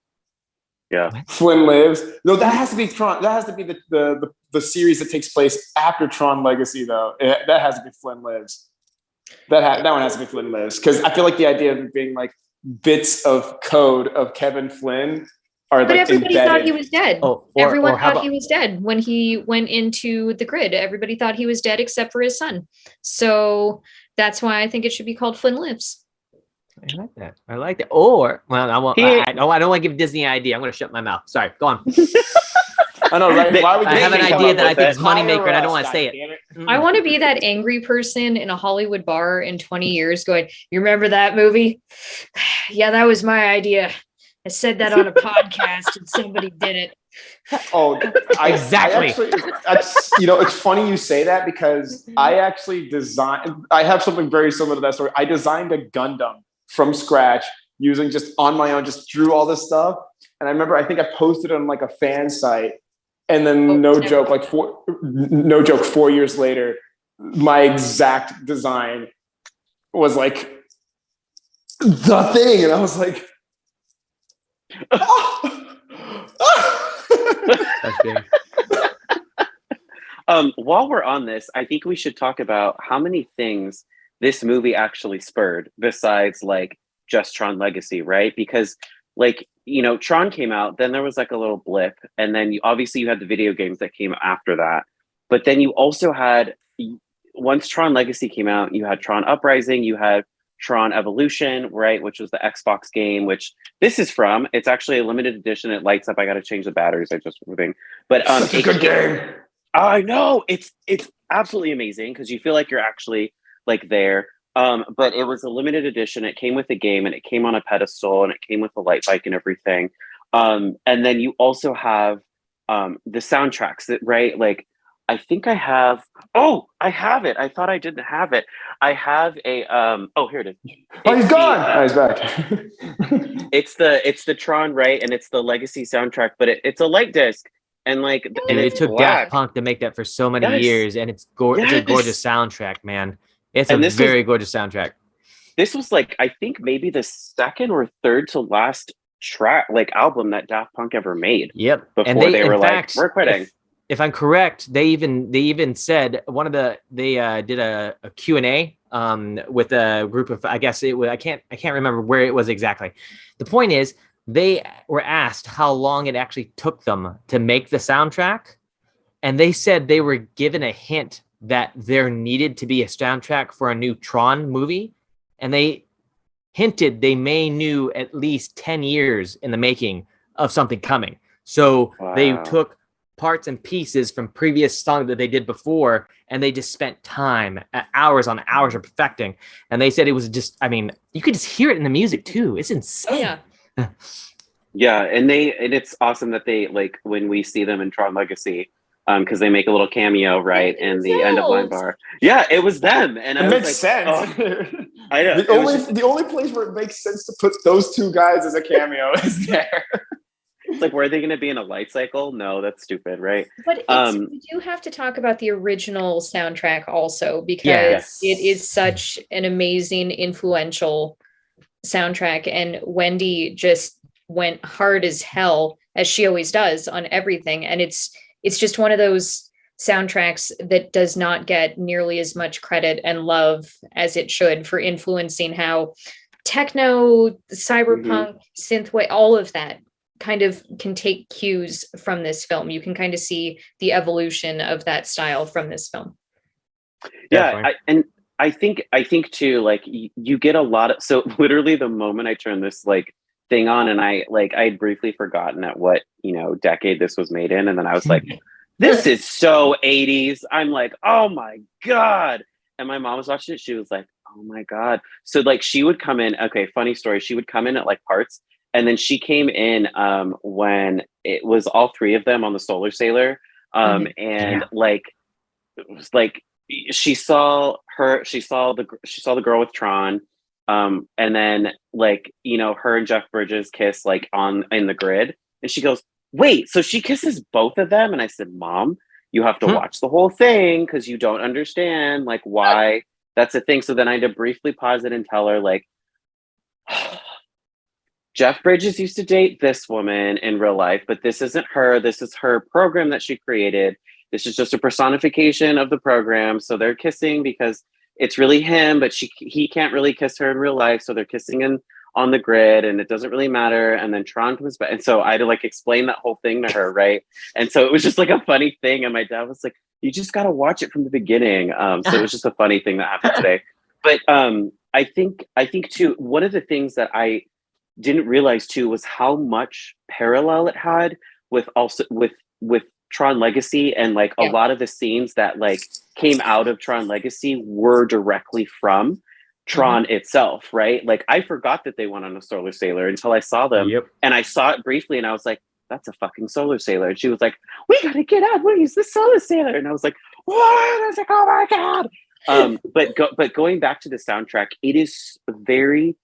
[SPEAKER 1] Yeah,
[SPEAKER 4] Flynn Lives. No, that has to be Tron. That has to be the series that takes place after Tron Legacy, though. That has to be Flynn Lives. That one has to be Flynn Lives, because I feel like the idea of it being like bits of code of Kevin Flynn are like
[SPEAKER 2] everybody
[SPEAKER 4] embedded.
[SPEAKER 2] thought he was dead.
[SPEAKER 3] Everyone
[SPEAKER 2] thought he was dead when he went into the grid. Everybody thought he was dead except for his son. So that's why I think it should be called Flynn Lives.
[SPEAKER 3] I like that. Or, well, I don't want to give Disney an idea. I'm going to shut my mouth. Sorry, go on.
[SPEAKER 4] I know, right? Why would
[SPEAKER 3] I have an idea that I think is moneymaker, and I don't want to say it.
[SPEAKER 2] I want to be that angry person in a Hollywood bar in 20 years going, you remember that movie? Yeah, that was my idea. I said that on a podcast and somebody did it.
[SPEAKER 4] Oh,
[SPEAKER 3] exactly.
[SPEAKER 4] It's funny you say that, because I actually I have something very similar to that story. I designed a Gundam from scratch using just on my own, just drew all this stuff. And I remember, I think I posted it on like a fan site, and then no joke, 4 years later, my exact design was like the thing. And I was like,
[SPEAKER 3] That's big.
[SPEAKER 1] While we're on this, I think we should talk about how many things this movie actually spurred besides like just Tron Legacy, right? Because Tron came out, then there was like a little blip, and then you had the video games that came after that. But then you also had, once Tron Legacy came out, you had Tron Uprising, you had Tron Evolution, right, which was the Xbox game, which this is from. It's actually a limited edition. It lights up. I got to change the batteries. I just moving, but
[SPEAKER 4] such a good game.
[SPEAKER 1] I know it's absolutely amazing, because you feel like you're actually like there. But it was a limited edition. It came with the game, and it came on a pedestal, and it came with the light bike and everything. And then you also have the soundtracks that, right? Like, I think I have. Oh, I have it. I thought I didn't have it. I have a. Oh, here it is.
[SPEAKER 4] Oh, he's gone. He's back.
[SPEAKER 1] It's the Tron, right? And it's the Legacy soundtrack, but it's a light disc, and like, and
[SPEAKER 3] it took Daft Punk to make that for so many years, and it's a gorgeous soundtrack, man. It's a very gorgeous soundtrack.
[SPEAKER 1] This was like, I think maybe the second or third to last album that Daft Punk ever made.
[SPEAKER 3] Yep.
[SPEAKER 1] Before
[SPEAKER 3] and
[SPEAKER 1] they were like, we're quitting.
[SPEAKER 3] If I'm correct, they even said they did a Q&A with a group of, I guess it was, I can't remember where it was exactly. The point is, they were asked how long it actually took them to make the soundtrack, and they said they were given a hint that there needed to be a soundtrack for a new Tron movie, and they hinted they knew at least 10 years in the making of something coming. So they took parts and pieces from previous songs that they did before, and they just spent time, hours on hours of perfecting. And they said it was just, I mean, you could just hear it in the music too. It's insane.
[SPEAKER 2] Yeah.
[SPEAKER 1] Yeah, and it's awesome that they, like, when we see them in Tron Legacy, because they make a little cameo right in the end of line bar. Yeah, it was them, and
[SPEAKER 4] it makes sense.
[SPEAKER 1] Oh, I know.
[SPEAKER 4] The only place where it makes sense to put those two guys as a cameo is there.
[SPEAKER 1] It's like, were they going to be in a light cycle? No, that's stupid, right?
[SPEAKER 2] But we do have to talk about the original soundtrack also, because it is such an amazing, influential soundtrack, and Wendy just went hard as hell, as she always does, on everything, and it's just one of those soundtracks that does not get nearly as much credit and love as it should for influencing how techno, cyberpunk, synthwave, all of that kind of can take cues from this film. You can kind of see the evolution of that style from this film.
[SPEAKER 1] Yeah, I think too, like, you get a lot of, so literally the moment I turned this like thing on, and I had briefly forgotten at what decade this was made in, and then I was like, this is so 80s. I'm like, oh my god. And my mom was watching it, she was like, oh my god. So like, she would come in, okay, funny story, she would come in at like parts, And then she came in when it was all three of them on the Solar Sailor. And like, it was like she saw the girl with Tron. And then like, you know, her and Jeff Bridges kiss like in the grid. And she goes, wait, so she kisses both of them? And I said, Mom, you have to watch the whole thing because you don't understand like why that's a thing. So then I had to briefly pause it and tell her like, Jeff Bridges used to date this woman in real life, but this isn't her. This is her program that she created. This is just a personification of the program. So they're kissing because it's really him, but he can't really kiss her in real life. So they're kissing on the grid and it doesn't really matter. And then Tron comes back. And so I had to like explain that whole thing to her. Right. And so it was just like a funny thing. And my dad was like, you just got to watch it from the beginning. So it was just a funny thing that happened today. But I think too, one of the things that I didn't realize too was how much parallel it had with Tron Legacy, and like a lot of the scenes that like came out of Tron Legacy were directly from Tron itself, right? Like I forgot that they went on a Solar Sailor until I saw them, and I saw it briefly, and I was like, "That's a fucking Solar Sailor." And she was like, "We gotta get out! What is this Solar Sailor?" And I was like, "What?" I was like, "Oh my god!" But going back to the soundtrack, it is very,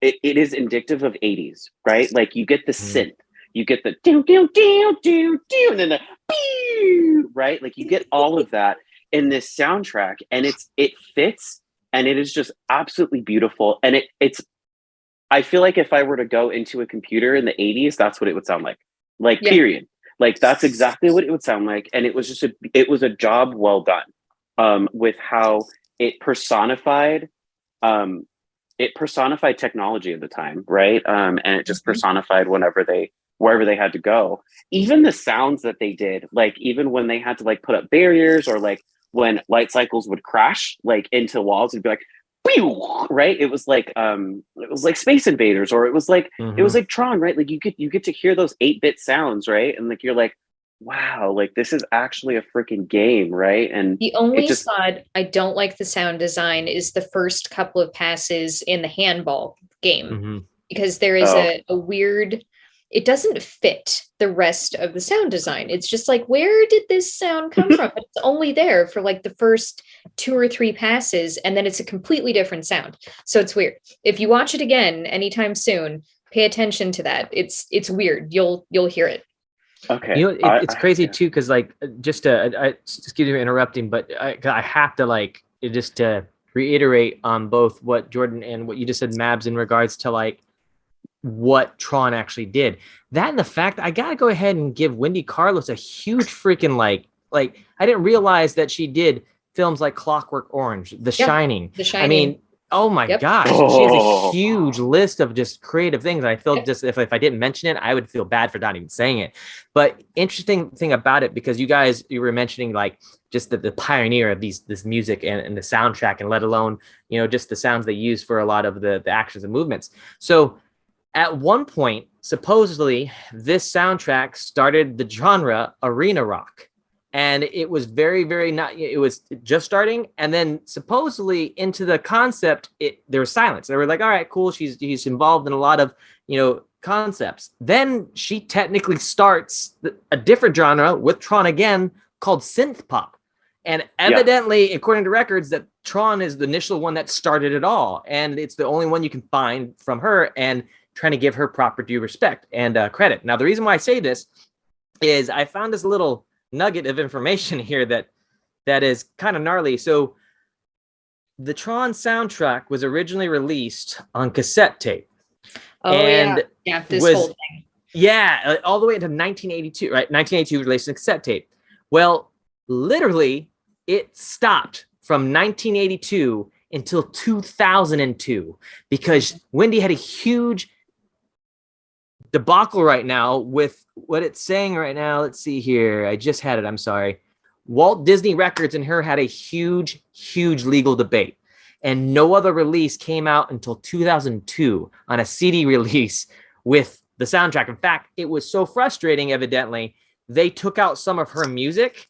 [SPEAKER 1] it is indicative of 80s, right? Like you get the synth. You get the do do do do do, and then the pew, right? Like you get all of that in this soundtrack, and it fits, and it is just absolutely beautiful. And it's I feel like if I were to go into a computer in the 80s, that's what it would sound like. Like period. Like that's exactly what it would sound like. And it was just a job well done with how it personified technology at the time, right? And it just personified wherever they had to go. Even the sounds that they did, like even when they had to like put up barriers, or like when light cycles would crash like into walls, it'd be like, pew, right? It was like Space Invaders, or it was like Tron, right? Like you get to hear those 8-bit sounds, right? And like you're like, wow, like this is actually a freaking game, right? And
[SPEAKER 2] the only spot I don't like the sound design is the first couple of passes in the handball game, because there is a weird, it doesn't fit the rest of the sound design. It's just like, where did this sound come from? But it's only there for like the first 2 or 3 passes, and then it's a completely different sound. So it's weird. If you watch it again anytime soon, pay attention to that. It's weird. You'll hear it.
[SPEAKER 1] Okay.
[SPEAKER 3] You know, it's crazy too, because like just excuse me for interrupting, but I have to like just to reiterate on both what Jordyn and what you just said, Mabs, in regards to like what Tron actually did. That and the fact I gotta go ahead and give Wendy Carlos a huge freaking like I didn't realize that she did films like Clockwork Orange, The Shining. I mean, oh my gosh, she has a huge list of just creative things. I feel just if I didn't mention it, I would feel bad for not even saying it. But interesting thing about it, because you were mentioning like just the pioneer of this music and the soundtrack, and let alone, you know, just the sounds they use for a lot of the actions and movements. So at one point, supposedly, this soundtrack started the genre arena rock. And it was very, very it was just starting. And then supposedly into the concept, there was silence. They were like, all right, cool. He's involved in a lot of, you know, concepts. Then she technically starts a different genre with Tron again, called synth pop. And evidently, according to records, that Tron is the initial one that started it all. And it's the only one you can find from her, and trying to give her proper due respect and credit. Now, the reason why I say this is I found this little nugget of information here that is kind of gnarly. So the Tron soundtrack was originally released on cassette tape.
[SPEAKER 2] Whole thing.
[SPEAKER 3] Yeah, all the way into 1982, right? 1982 released on cassette tape. Well, literally, it stopped from 1982 until 2002, because Wendy had a huge debacle right now with what it's saying right now. Let's see here. I just had it. I'm sorry. Walt Disney Records and her had a huge, huge legal debate, and no other release came out until 2002 on a CD release with the soundtrack. In fact, it was so frustrating, evidently, they took out some of her music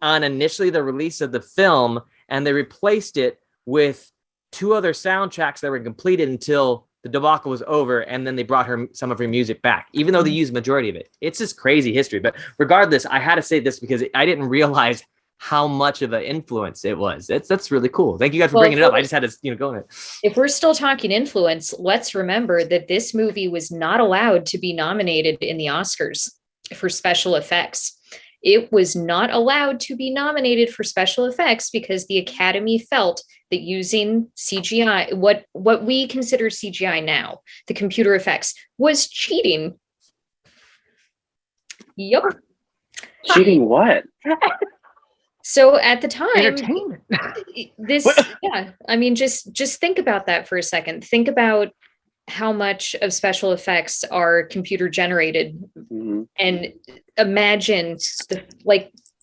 [SPEAKER 3] on initially the release of the film, and they replaced it with 2 other soundtracks that were completed until the debacle was over, and then they brought her some of her music back, even though they used majority of it. It's just crazy history. But regardless, I had to say this because I didn't realize how much of an influence it was. That's really cool. Thank you guys for bringing it up. I just had to go in it.
[SPEAKER 2] If we're still talking influence, let's remember that this movie was not allowed to be nominated in the Oscars for special effects. It was not allowed to be nominated for special effects because the Academy felt that using CGI, what we consider CGI now, the computer effects, was cheating. Yep.
[SPEAKER 1] Cheating what?
[SPEAKER 2] So at the time,
[SPEAKER 3] Entertainment.
[SPEAKER 2] I mean, just think about that for a second. Think about how much of special effects are computer generated, and imagine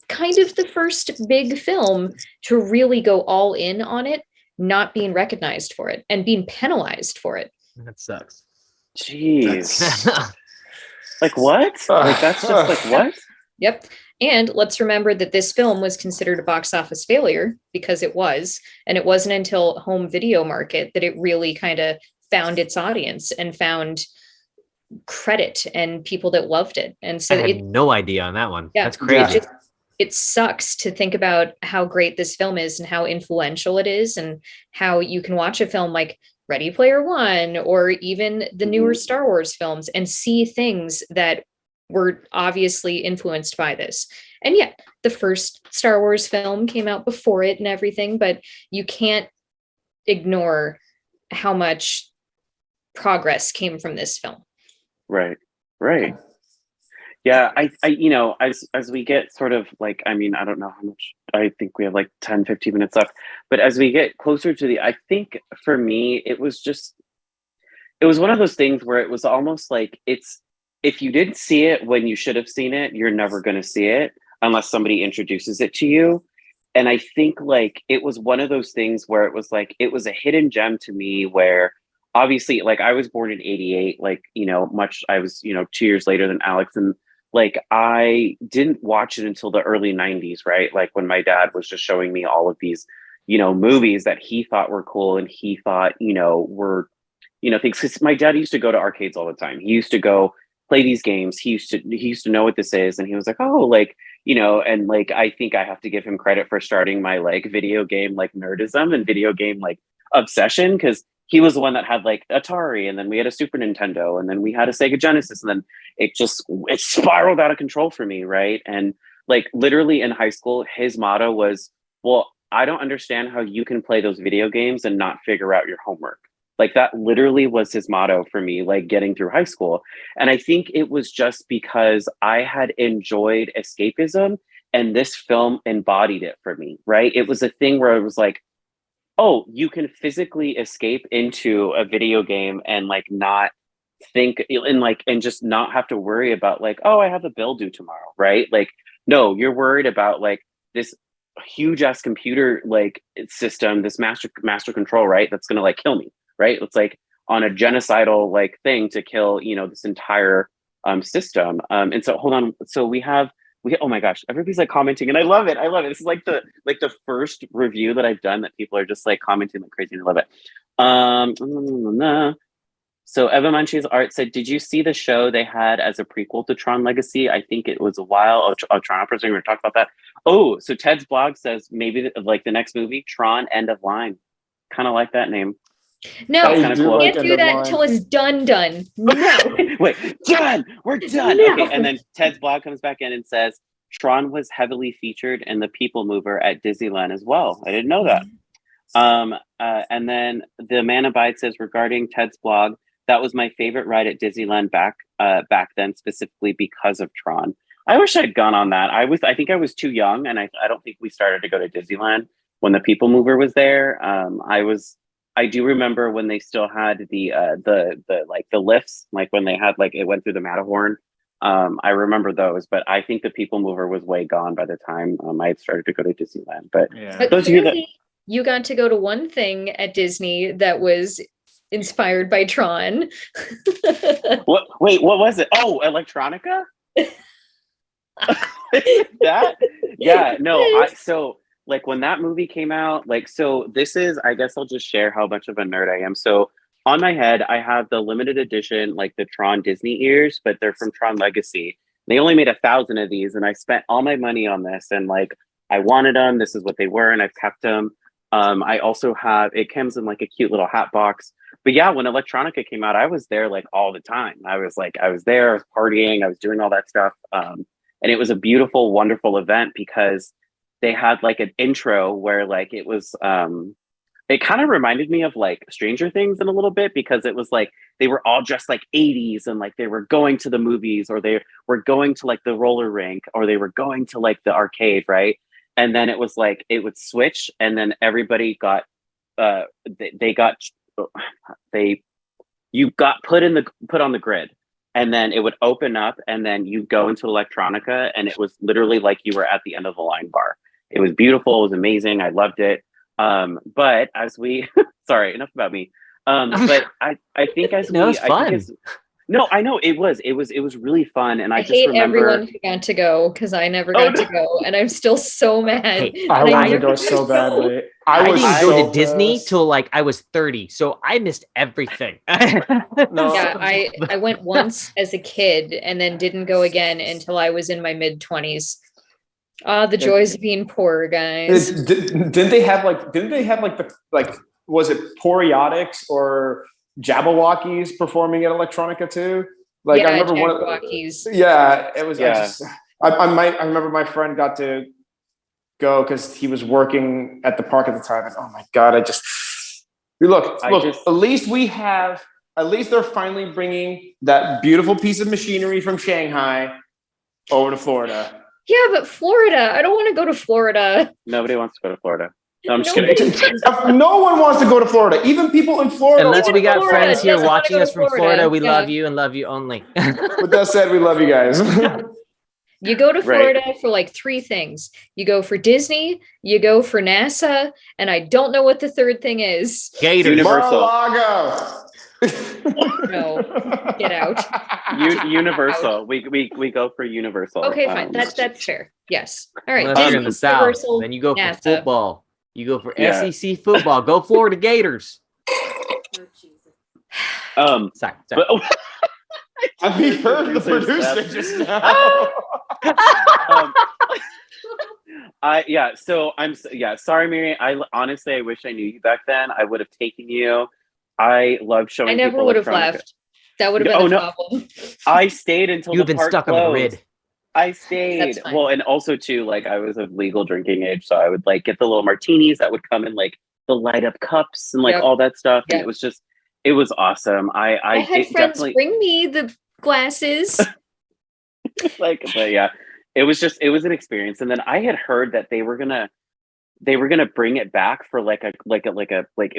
[SPEAKER 2] kind of the first big film to really go all in on it, not being recognized for it and being penalized for it.
[SPEAKER 3] That sucks.
[SPEAKER 1] Jeez. Like what? Like that's just like what?
[SPEAKER 2] Yep. And let's remember that this film was considered a box office failure because it was, and it wasn't until home video market that it really kind of found its audience and found credit and people that loved it. And so
[SPEAKER 3] I had no idea on that one.
[SPEAKER 2] Yeah,
[SPEAKER 3] that's crazy.
[SPEAKER 2] It sucks to think about how great this film is and how influential it is, and how you can watch a film like Ready Player One or even the newer Star Wars films and see things that were obviously influenced by this. And yet the first Star Wars film came out before it and everything, but you can't ignore how much progress came from this film.
[SPEAKER 1] Right. Yeah, I you know, as we get sort of like, I mean, I don't know how much, I think we have like 10, 15 minutes left, but as we get closer to I think for me, it was one of those things where it was almost like if you didn't see it when you should have seen it, you're never going to see it unless somebody introduces it to you. And I think like it was one of those things where it was like, it was a hidden gem to me where obviously like I was born in 88, like, you know, I was, you know, 2 years later than Alex. And like, I didn't watch it until the early 90s, right? Like when my dad was just showing me all of these, you know, movies that he thought were cool and he thought, you know, were, you know, things. Cause my dad used to go to arcades all the time. He used to go play these games. He used to know what this is. And he was like, oh, like, you know, and like, I think I have to give him credit for starting my like video game, like nerdism and video game, like obsession. Cause he was the one that had like Atari, and then we had a Super Nintendo, and then we had a Sega Genesis, and then it spiraled out of control for me. Right. And like literally in high school, his motto was, well, I don't understand how you can play those video games and not figure out your homework. Like that literally was his motto for me, like getting through high school. And I think it was just because I had enjoyed escapism and this film embodied it for me, right? It was a thing where it was like, oh, you can physically escape into a video game and like not think and just not have to worry about like, oh, I have a bill due tomorrow, right? Like, no, you're worried about like this huge ass computer like system, this master control, right? That's gonna like kill me, right? It's like on a genocidal like thing to kill, you know, this entire system. And so hold on, so we oh my gosh, everybody's like commenting and I love it. This is like the first review that I've done that people are just like commenting like crazy and I love it. So Eva Munchie's Art said, did you see the show they had as a prequel to Tron Legacy? I think it was a while. Tron, I'm presuming we're going to talk about that. Oh, so Ted's blog says maybe like the next movie, Tron End of Line. Kind of like that name.
[SPEAKER 2] No, you
[SPEAKER 1] cool.
[SPEAKER 2] can't do that until it's done. No.
[SPEAKER 1] Wait, done. We're done.
[SPEAKER 2] No.
[SPEAKER 1] Okay, and then Ted's blog comes back in and says, Tron was heavily featured in The People Mover at Disneyland as well. I didn't know that. And then The Man Abide says, regarding Ted's blog, that was my favorite ride at Disneyland back then, specifically because of Tron. I wish I'd gone on that. I think I was too young, and I don't think we started to go to Disneyland when The People Mover was there. I do remember when they still had the lifts, like when they had like it went through the Matterhorn. I remember those, but I think The People Mover was way gone by the time I had started to go to Disneyland. But
[SPEAKER 2] those of you that you got to go to one thing at Disney that was inspired by Tron.
[SPEAKER 1] What was it? Oh, Electronica. That? Yeah, no. So like when that movie came out, like, so this is, I guess I'll just share how much of a nerd I am. So on my head, I have the limited edition, like the Tron Disney ears, but they're from Tron Legacy. They only made 1,000 of these, and I spent all my money on this, and like I wanted them. This is what they were, and I've kept them. I also have, it comes in like a cute little hat box. But yeah, when Electronica came out, I was there like all the time. I was there, I was partying, I was doing all that stuff. And it was a beautiful, wonderful event because they had like an intro where like it was, it kind of reminded me of like Stranger Things in a little bit, because it was like they were all dressed like 80s, and like they were going to the movies, or they were going to like the roller rink, or they were going to like the arcade, right? And then it was like it would switch, and then everybody got you got put on the grid, and then it would open up, and then you go into Electronica, and it was literally like you were at the end of the line bar. It was beautiful, it was amazing, I loved it. But as we sorry, enough about me. But I think as
[SPEAKER 3] no,
[SPEAKER 1] we
[SPEAKER 3] it's fun.
[SPEAKER 1] no, I know it was really fun, and I just
[SPEAKER 2] hate
[SPEAKER 1] remember
[SPEAKER 2] everyone who got to go because I never got to go, and I'm still so mad.
[SPEAKER 3] Hey,
[SPEAKER 4] I
[SPEAKER 2] And
[SPEAKER 4] wanted to
[SPEAKER 2] never
[SPEAKER 4] go
[SPEAKER 2] got
[SPEAKER 4] so
[SPEAKER 2] go.
[SPEAKER 4] badly.
[SPEAKER 3] I
[SPEAKER 4] was
[SPEAKER 3] didn't go
[SPEAKER 4] so
[SPEAKER 3] to Disney
[SPEAKER 4] pissed.
[SPEAKER 3] till like I was 30, so I missed everything.
[SPEAKER 4] No.
[SPEAKER 2] Yeah, I went once as a kid and then didn't go again until I was in my mid-20s. Ah, the joys of being poor, guys.
[SPEAKER 4] Didn't they have was it Poriotics or Jabberwockies performing at Electronica too? Like
[SPEAKER 2] Yeah,
[SPEAKER 4] I remember one of
[SPEAKER 2] Jabberwockies.
[SPEAKER 4] yeah, it was.
[SPEAKER 1] Yeah.
[SPEAKER 4] I remember my friend got to go because he was working at the park at the time, and oh my god, look. At least they're finally bringing that beautiful piece of machinery from Shanghai over to Florida.
[SPEAKER 2] Yeah, but Florida. I don't want to go to Florida.
[SPEAKER 1] nobody wants to go to Florida. No, I'm just
[SPEAKER 2] Nobody
[SPEAKER 1] kidding.
[SPEAKER 4] No one wants to go to Florida. Even people in Florida.
[SPEAKER 3] Unless we got
[SPEAKER 2] Florida
[SPEAKER 3] friends here
[SPEAKER 2] doesn't wanna
[SPEAKER 3] watching
[SPEAKER 2] go
[SPEAKER 3] us
[SPEAKER 2] to
[SPEAKER 3] from
[SPEAKER 2] Florida.
[SPEAKER 3] Florida, we
[SPEAKER 2] Yeah.
[SPEAKER 3] love you and love you only.
[SPEAKER 4] With that said, we love you guys.
[SPEAKER 2] You go to
[SPEAKER 1] Right.
[SPEAKER 2] Florida for like 3 things. You go for Disney, you go for NASA, and I don't know what the third thing is.
[SPEAKER 3] Gators.
[SPEAKER 1] Universal.
[SPEAKER 4] Mar-a-Lago.
[SPEAKER 2] No, get out.
[SPEAKER 1] Universal. We go for Universal.
[SPEAKER 2] Okay, fine. That's fair. Yes. All right.
[SPEAKER 3] Unless you're in the
[SPEAKER 2] Disney,
[SPEAKER 3] South,
[SPEAKER 2] Universal,
[SPEAKER 3] then you go for
[SPEAKER 2] NASA.
[SPEAKER 3] football. You go for
[SPEAKER 1] Yeah.
[SPEAKER 3] SEC football. Go Florida Gators. Sorry.
[SPEAKER 1] But,
[SPEAKER 4] Have you heard the
[SPEAKER 1] Producer
[SPEAKER 4] producer
[SPEAKER 1] Steph.
[SPEAKER 4] just now?
[SPEAKER 1] Sorry, Mary. Honestly, I wish I knew you back then. I would have taken you. I loved showing.
[SPEAKER 2] I never
[SPEAKER 1] people
[SPEAKER 2] would have
[SPEAKER 1] Electronica.
[SPEAKER 2] left. That would have been the problem.
[SPEAKER 1] I stayed until
[SPEAKER 3] You've
[SPEAKER 1] the
[SPEAKER 3] been
[SPEAKER 1] park
[SPEAKER 3] stuck
[SPEAKER 1] closed.
[SPEAKER 3] on the grid.
[SPEAKER 1] I stayed.
[SPEAKER 2] That's fine.
[SPEAKER 1] Well, and also too, like I was of legal drinking age, so I would like get the little martinis that would come in like the light up cups and like
[SPEAKER 2] Yep.
[SPEAKER 1] all that stuff. And
[SPEAKER 2] Yep.
[SPEAKER 1] it was awesome.
[SPEAKER 2] I had friends
[SPEAKER 1] definitely
[SPEAKER 2] bring me the glasses.
[SPEAKER 1] but yeah, it was an experience. And then I had heard that they were gonna bring it back for like it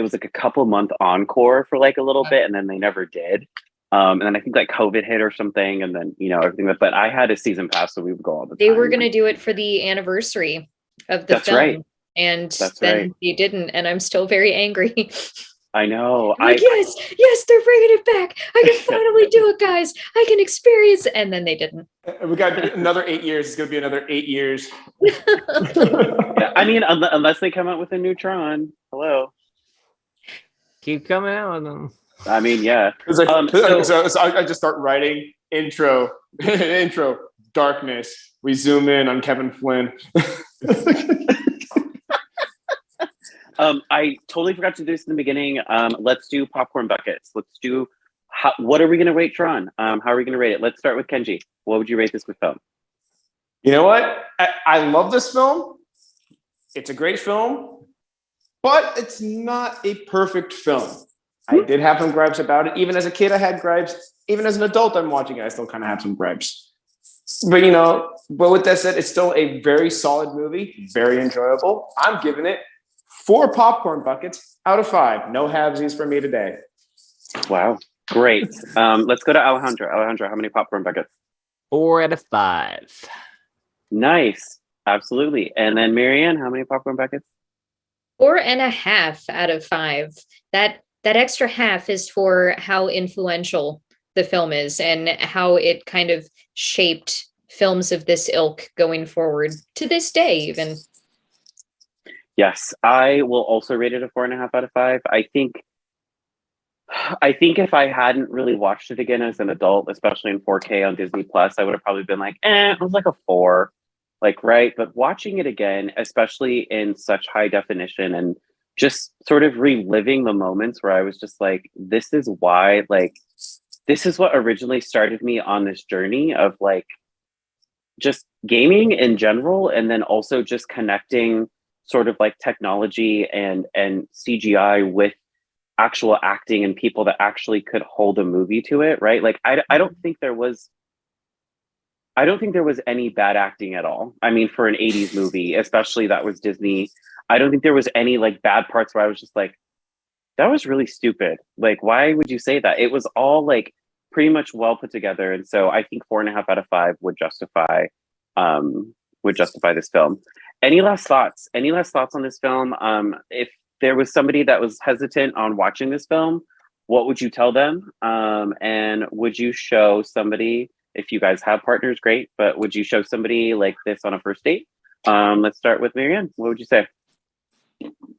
[SPEAKER 1] was like a couple month encore for like a little bit, and then they never did. And then I think like COVID hit or something, and then everything. But I had a season pass, so we would go all the time.
[SPEAKER 2] They were going to do it for the anniversary of the
[SPEAKER 1] That's
[SPEAKER 2] film.
[SPEAKER 1] right.
[SPEAKER 2] And
[SPEAKER 1] That's
[SPEAKER 2] then
[SPEAKER 1] right.
[SPEAKER 2] they didn't, and I'm still very angry.
[SPEAKER 1] I know.
[SPEAKER 2] I'm like, yes, they're bringing it back. I can finally do it, guys. I can experience it. And then they didn't.
[SPEAKER 4] We got another 8 years. It's going to be another 8 years.
[SPEAKER 1] Yeah, I mean, unless they come out with a new Tron. Hello.
[SPEAKER 3] Keep coming out with them.
[SPEAKER 1] I mean, yeah.
[SPEAKER 4] It's like,
[SPEAKER 1] So-
[SPEAKER 4] so I just start writing intro, darkness. We zoom in on Kevin Flynn.
[SPEAKER 1] I totally forgot to do this in the beginning. Let's do popcorn buckets. Let's do. What are we going to rate Tron? How are we going to rate it? Let's start with Kenji. What would you rate this with film?
[SPEAKER 4] You know what? I love this film. It's a great film, but it's not a perfect film. I did have some gripes about it. Even as a kid, I had gripes. Even as an adult, I'm watching it. I still kind of have some gripes. But with that said, it's still a very solid movie, very enjoyable. I'm giving it 4 popcorn buckets out of 5. No halvesies for me today.
[SPEAKER 1] Wow, great. Let's go to Alejandro. Alejandro, how many popcorn buckets?
[SPEAKER 3] 4 out of 5.
[SPEAKER 1] Nice, absolutely. And then Marianne, how many popcorn buckets?
[SPEAKER 2] 4.5 out of 5. That extra half is for how influential the film is and how it kind of shaped films of this ilk going forward to this day, even.
[SPEAKER 1] Yes, I will also rate it a 4.5 out of 5. I think I think if I hadn't really watched it again as an adult, especially in 4K on Disney Plus, I would have probably been like, it was like a 4. Like, right. But watching it again, especially in such high definition and just sort of reliving the moments where I was just like, this is why, like, this is what originally started me on this journey of like just gaming in general. And then also just connecting sort of like technology and CGI with actual acting and people that actually could hold a movie to it, right? Like I don't think there was any bad acting at all. I mean, for an 80s movie, especially that was Disney, I don't think there was any like bad parts where I was just like, that was really stupid. Like, why would you say that? It was all like pretty much well put together. And so I think 4.5 out of 5 would justify this film. Any last thoughts? Any last thoughts on this film? If there was somebody that was hesitant on watching this film, what would you tell them? And would you show somebody, if you guys have partners, great, but would you show somebody like this on a first date? Let's start with Marianne. What would you say?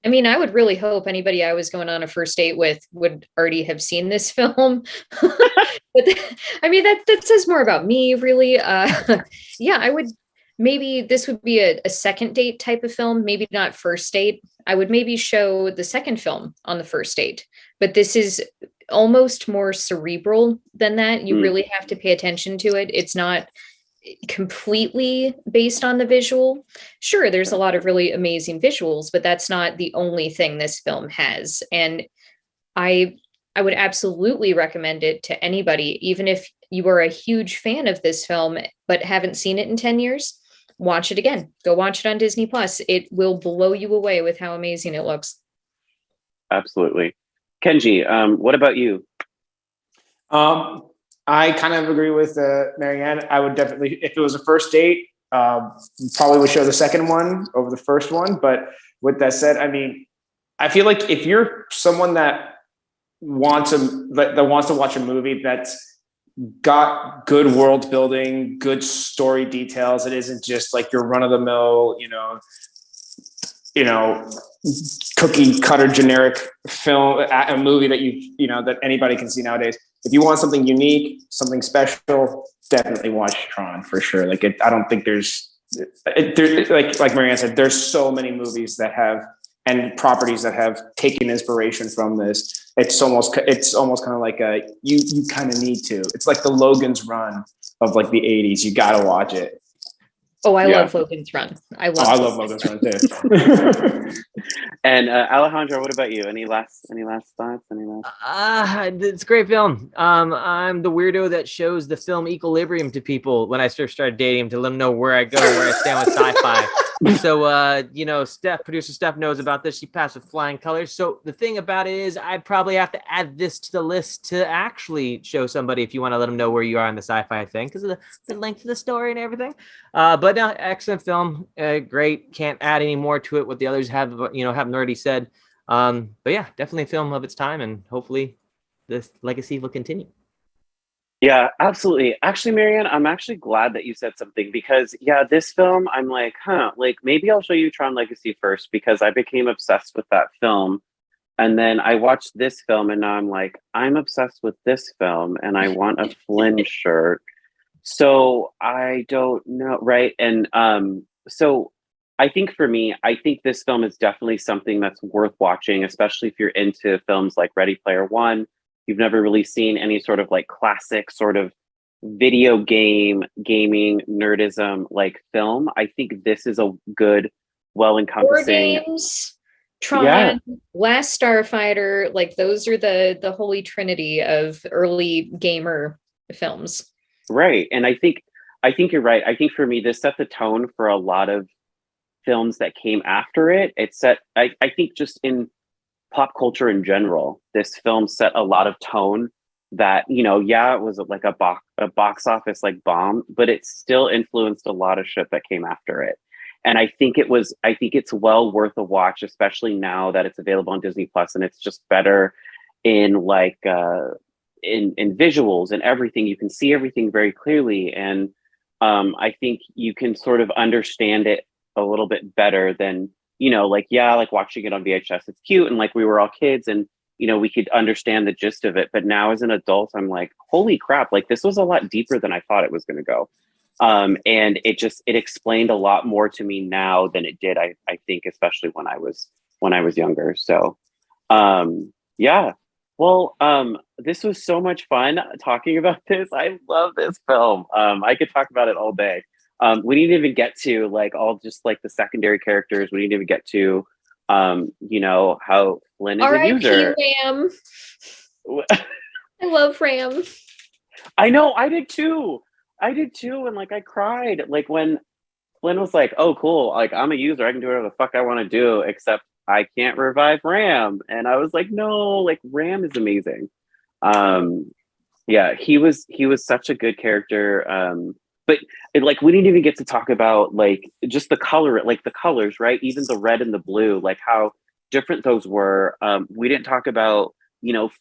[SPEAKER 2] I mean, I would really hope anybody I was going on a first date with would already have seen this film. But I mean, that says more about me, really. Yeah, I would. Maybe this would be a second date type of film, maybe not first date. I would maybe show the second film on the first date, but this is almost more cerebral than that. You really have to pay attention to it. It's not completely based on the visual. Sure, there's a lot of really amazing visuals, but that's not the only thing this film has. And I would absolutely recommend it to anybody, even if you are a huge fan of this film but haven't seen it in 10 years. Watch it again. Go watch it on Disney Plus. It will blow you away with how amazing it looks.
[SPEAKER 1] Absolutely. Kenji, what about you?
[SPEAKER 4] I kind of agree with Marianne. I would definitely, if it was a first date, probably would show the second one over the first one. But with that said, I mean, I feel like if you're someone that wants to watch a movie that's got good world building, good story details, it isn't just like your run of the mill, cookie cutter generic film, a movie that that anybody can see nowadays. If you want something unique, something special, definitely watch Tron for sure. Like I don't think there's like Marianne said, there's so many movies that have and properties that have taken inspiration from this. It's almost kind of like you kind of need to. It's like the Logan's Run of like the 80s. You got to watch it.
[SPEAKER 2] Oh, I love Logan's Run. I love
[SPEAKER 4] Logan's Run too.
[SPEAKER 1] And Alejandro, what about you? Any last thoughts?
[SPEAKER 3] It's a great film. I'm the weirdo that shows the film Equilibrium to people when I first started dating him to let them know where I go, where I stand with sci-fi. So, producer Steph knows about this. She passed with flying colors. So the thing about it is I'd probably have to add this to the list to actually show somebody if you want to let them know where you are in the sci-fi thing because of the length of the story and everything. But no, excellent film. Great. Can't add any more to it. What the others haven't already said. But yeah, definitely a film of its time, and hopefully this legacy will continue.
[SPEAKER 1] Yeah, absolutely. Actually, Marianne, I'm actually glad that you said something because this film, I'm like, like maybe I'll show you Tron Legacy first because I became obsessed with that film. And then I watched this film and now I'm like, I'm obsessed with this film and I want a Flynn shirt. So I don't know, right? And so I think for me, I think this film is definitely something that's worth watching, especially if you're into films like Ready Player One. You've never really seen any sort of like classic sort of video gaming nerdism like film. I think this is a good, well encompassing.
[SPEAKER 2] War Games, Tron, Last Starfighter, like those are the holy trinity of early gamer films.
[SPEAKER 1] Right. And I think you're right. I think for me, this set the tone for a lot of films that came after it. It set, I think just in pop culture in general, this film set a lot of tone that, it was like a box office like bomb, but it still influenced a lot of shit that came after it. And I think it's well worth a watch, especially now that it's available on Disney Plus and it's just better in like, in visuals and everything. You can see everything very clearly. And I think you can sort of understand it a little bit better than, like watching it on VHS, it's cute. And like we were all kids and, we could understand the gist of it. But now as an adult, I'm like, holy crap, like this was a lot deeper than I thought it was going to go. And it explained a lot more to me now than it did, I think, especially when I was younger. So, yeah. Well, this was so much fun talking about this. I love this film. I could talk about it all day. We didn't even get to like all just like the secondary characters. We didn't even get to, how Flynn is a user.
[SPEAKER 2] Ram. I love Ram.
[SPEAKER 1] I know, I did too. And like, I cried like when Flynn was like, oh, cool. Like I'm a user. I can do whatever the fuck I want to do, except I can't revive Ram. And I was like, no, like Ram is amazing. Yeah, he was such a good character. But like, we didn't even get to talk about like just the colors, right? Even the red and the blue, like how different those were. We didn't talk about,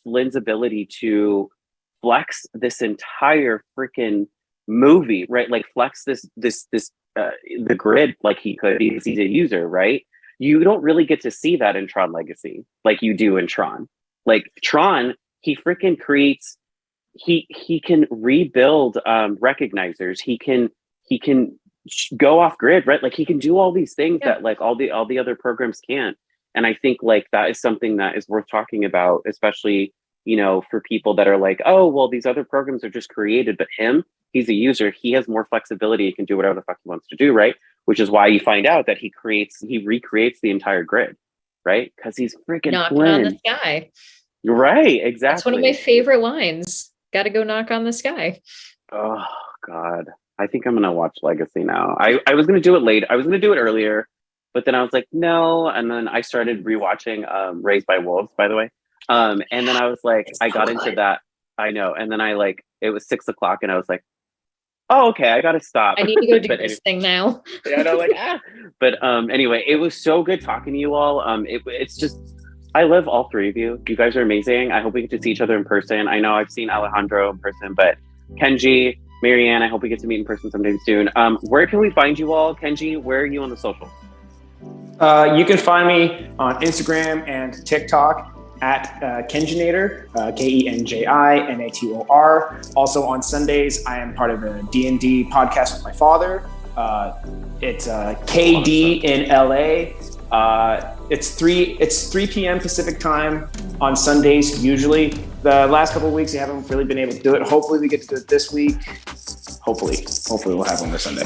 [SPEAKER 1] Flynn's ability to flex this entire freaking movie, right? Like flex this the grid like he could because he's a user, right? You don't really get to see that in Tron Legacy like you do in Tron. Like Tron, he freaking creates, he can rebuild recognizers. He can go off grid, right? Like he can do all these things that like all the other programs can't. And I think like that is something that is worth talking about, especially, for people that are like, oh, well, these other programs are just created, but he's a user. He has more flexibility. He can do whatever the fuck he wants to do, right? Which is why you find out that he recreates the entire grid, right? Because he's freaking
[SPEAKER 2] knocking
[SPEAKER 1] Flynn.
[SPEAKER 2] on the sky.
[SPEAKER 1] Right, exactly.
[SPEAKER 2] That's one of my favorite lines. Got to go knock on the sky.
[SPEAKER 1] Oh God, I think I'm gonna watch Legacy now. I was gonna do it late. I was gonna do it earlier, but then I was like, no. And then I started rewatching Raised by Wolves, by the way. And then I was like, I got into that. I know. And then it was 6:00 and I was like, oh, okay, I gotta stop.
[SPEAKER 2] I need to go do this thing now.
[SPEAKER 1] Yeah, no, like But anyway, it was so good talking to you all. It's just, I love all three of you. You guys are amazing. I hope we get to see each other in person. I know I've seen Alejandro in person, but Kenji, Marianne, I hope we get to meet in person sometime soon. Where can we find you all? Kenji, where are you on the socials?
[SPEAKER 4] You can find me on Instagram and TikTok at Kenjinator, KenjiNator. Also on Sundays, I am part of a D&D podcast with my father. It's KD in LA. It's 3 p.m. Pacific time on Sundays. Usually, the last couple of weeks, we haven't really been able to do it. Hopefully, we get to do it this week. Hopefully, we'll have one this Sunday.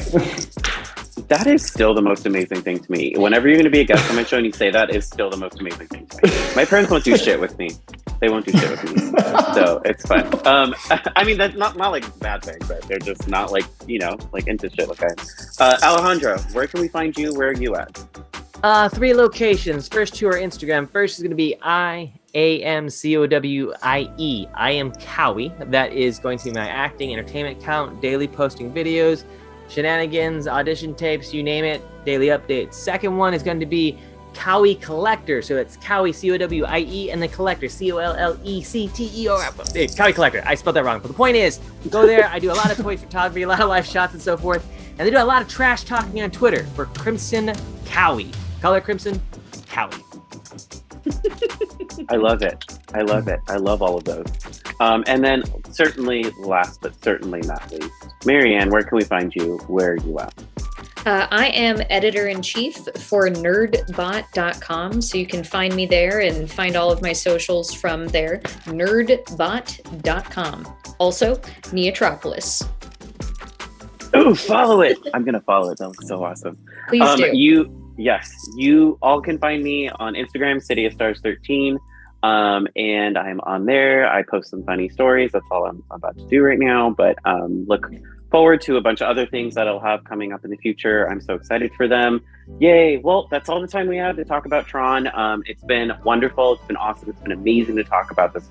[SPEAKER 1] That is still the most amazing thing to me. Whenever you're going to be a guest on my show and you say that, is still the most amazing thing to me. My parents won't do shit with me. They won't do shit with me. So it's fun. I mean, that's not like a bad thing, but they're just not like, like into shit. Okay. Alejandro, where can we find you? Where are you at?
[SPEAKER 3] 3 locations. First 2 are Instagram. First is going to be IAMCOWIE. I am Cowie. That is going to be my acting, entertainment account, daily posting videos, shenanigans, audition tapes, you name it, daily updates. Second one is going to be Cowie Collector. So it's Cowie, COWIE, and then Collector, COLLECTER. Cowie Collector. I spelled that wrong. But the point is, go there. I do a lot of toy photography, a lot of live shots and so forth. And they do a lot of trash talking on Twitter for Crimson Cowie. Color Crimson Cowie.
[SPEAKER 1] I love it. I love all of those. And then certainly last, but certainly not least, Marianne, where can we find you? Where are you at?
[SPEAKER 2] I am editor-in-chief for nerdbot.com, so you can find me there and find all of my socials from there, nerdbot.com. Also, Neotropolis.
[SPEAKER 1] Oh, follow it. I'm going to follow it. That looks so awesome.
[SPEAKER 2] Please do.
[SPEAKER 1] You all can find me on Instagram, City of Stars 13. And I'm on there. I post some funny stories. That's all I'm about to do right now. But look forward to a bunch of other things that I'll have coming up in the future. I'm so excited for them. Yay. Well, that's all the time we have to talk about Tron. It's been wonderful. It's been awesome. It's been amazing to talk about this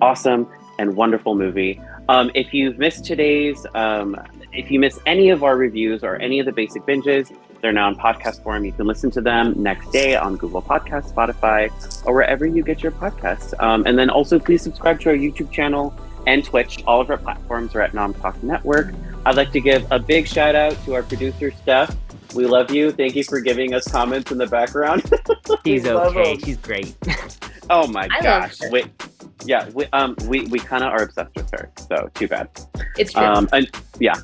[SPEAKER 1] awesome and wonderful movie. If you've missed if you miss any of our reviews or any of the basic binges, they're now in podcast form. You can listen to them next day on Google Podcasts, Spotify, or wherever you get your podcasts. And then also please subscribe to our YouTube channel and Twitch. All of our platforms are at Nom Talk Network. I'd like to give a big shout out to our producer, Steph. We love you. Thank you for giving us comments in the background.
[SPEAKER 3] He's okay. She's great.
[SPEAKER 1] Oh my
[SPEAKER 2] I love
[SPEAKER 1] gosh.
[SPEAKER 2] her.
[SPEAKER 1] Wait. Yeah, we kind of are obsessed with her. So too bad.
[SPEAKER 2] It's true.
[SPEAKER 1] And yeah,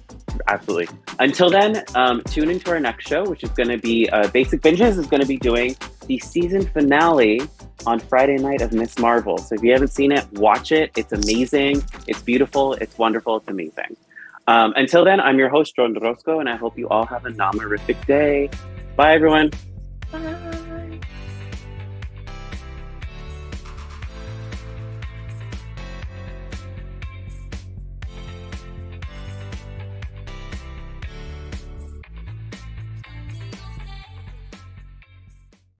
[SPEAKER 1] absolutely. Until then, tune into our next show, which is going to be Basic Binges is going to be doing the season finale on Friday night of Miss Marvel. So if you haven't seen it, watch it. It's amazing. It's beautiful. It's wonderful. It's amazing. Until then, I'm your host, Jordyn Orozco, and I hope you all have a nomerific day. Bye, everyone.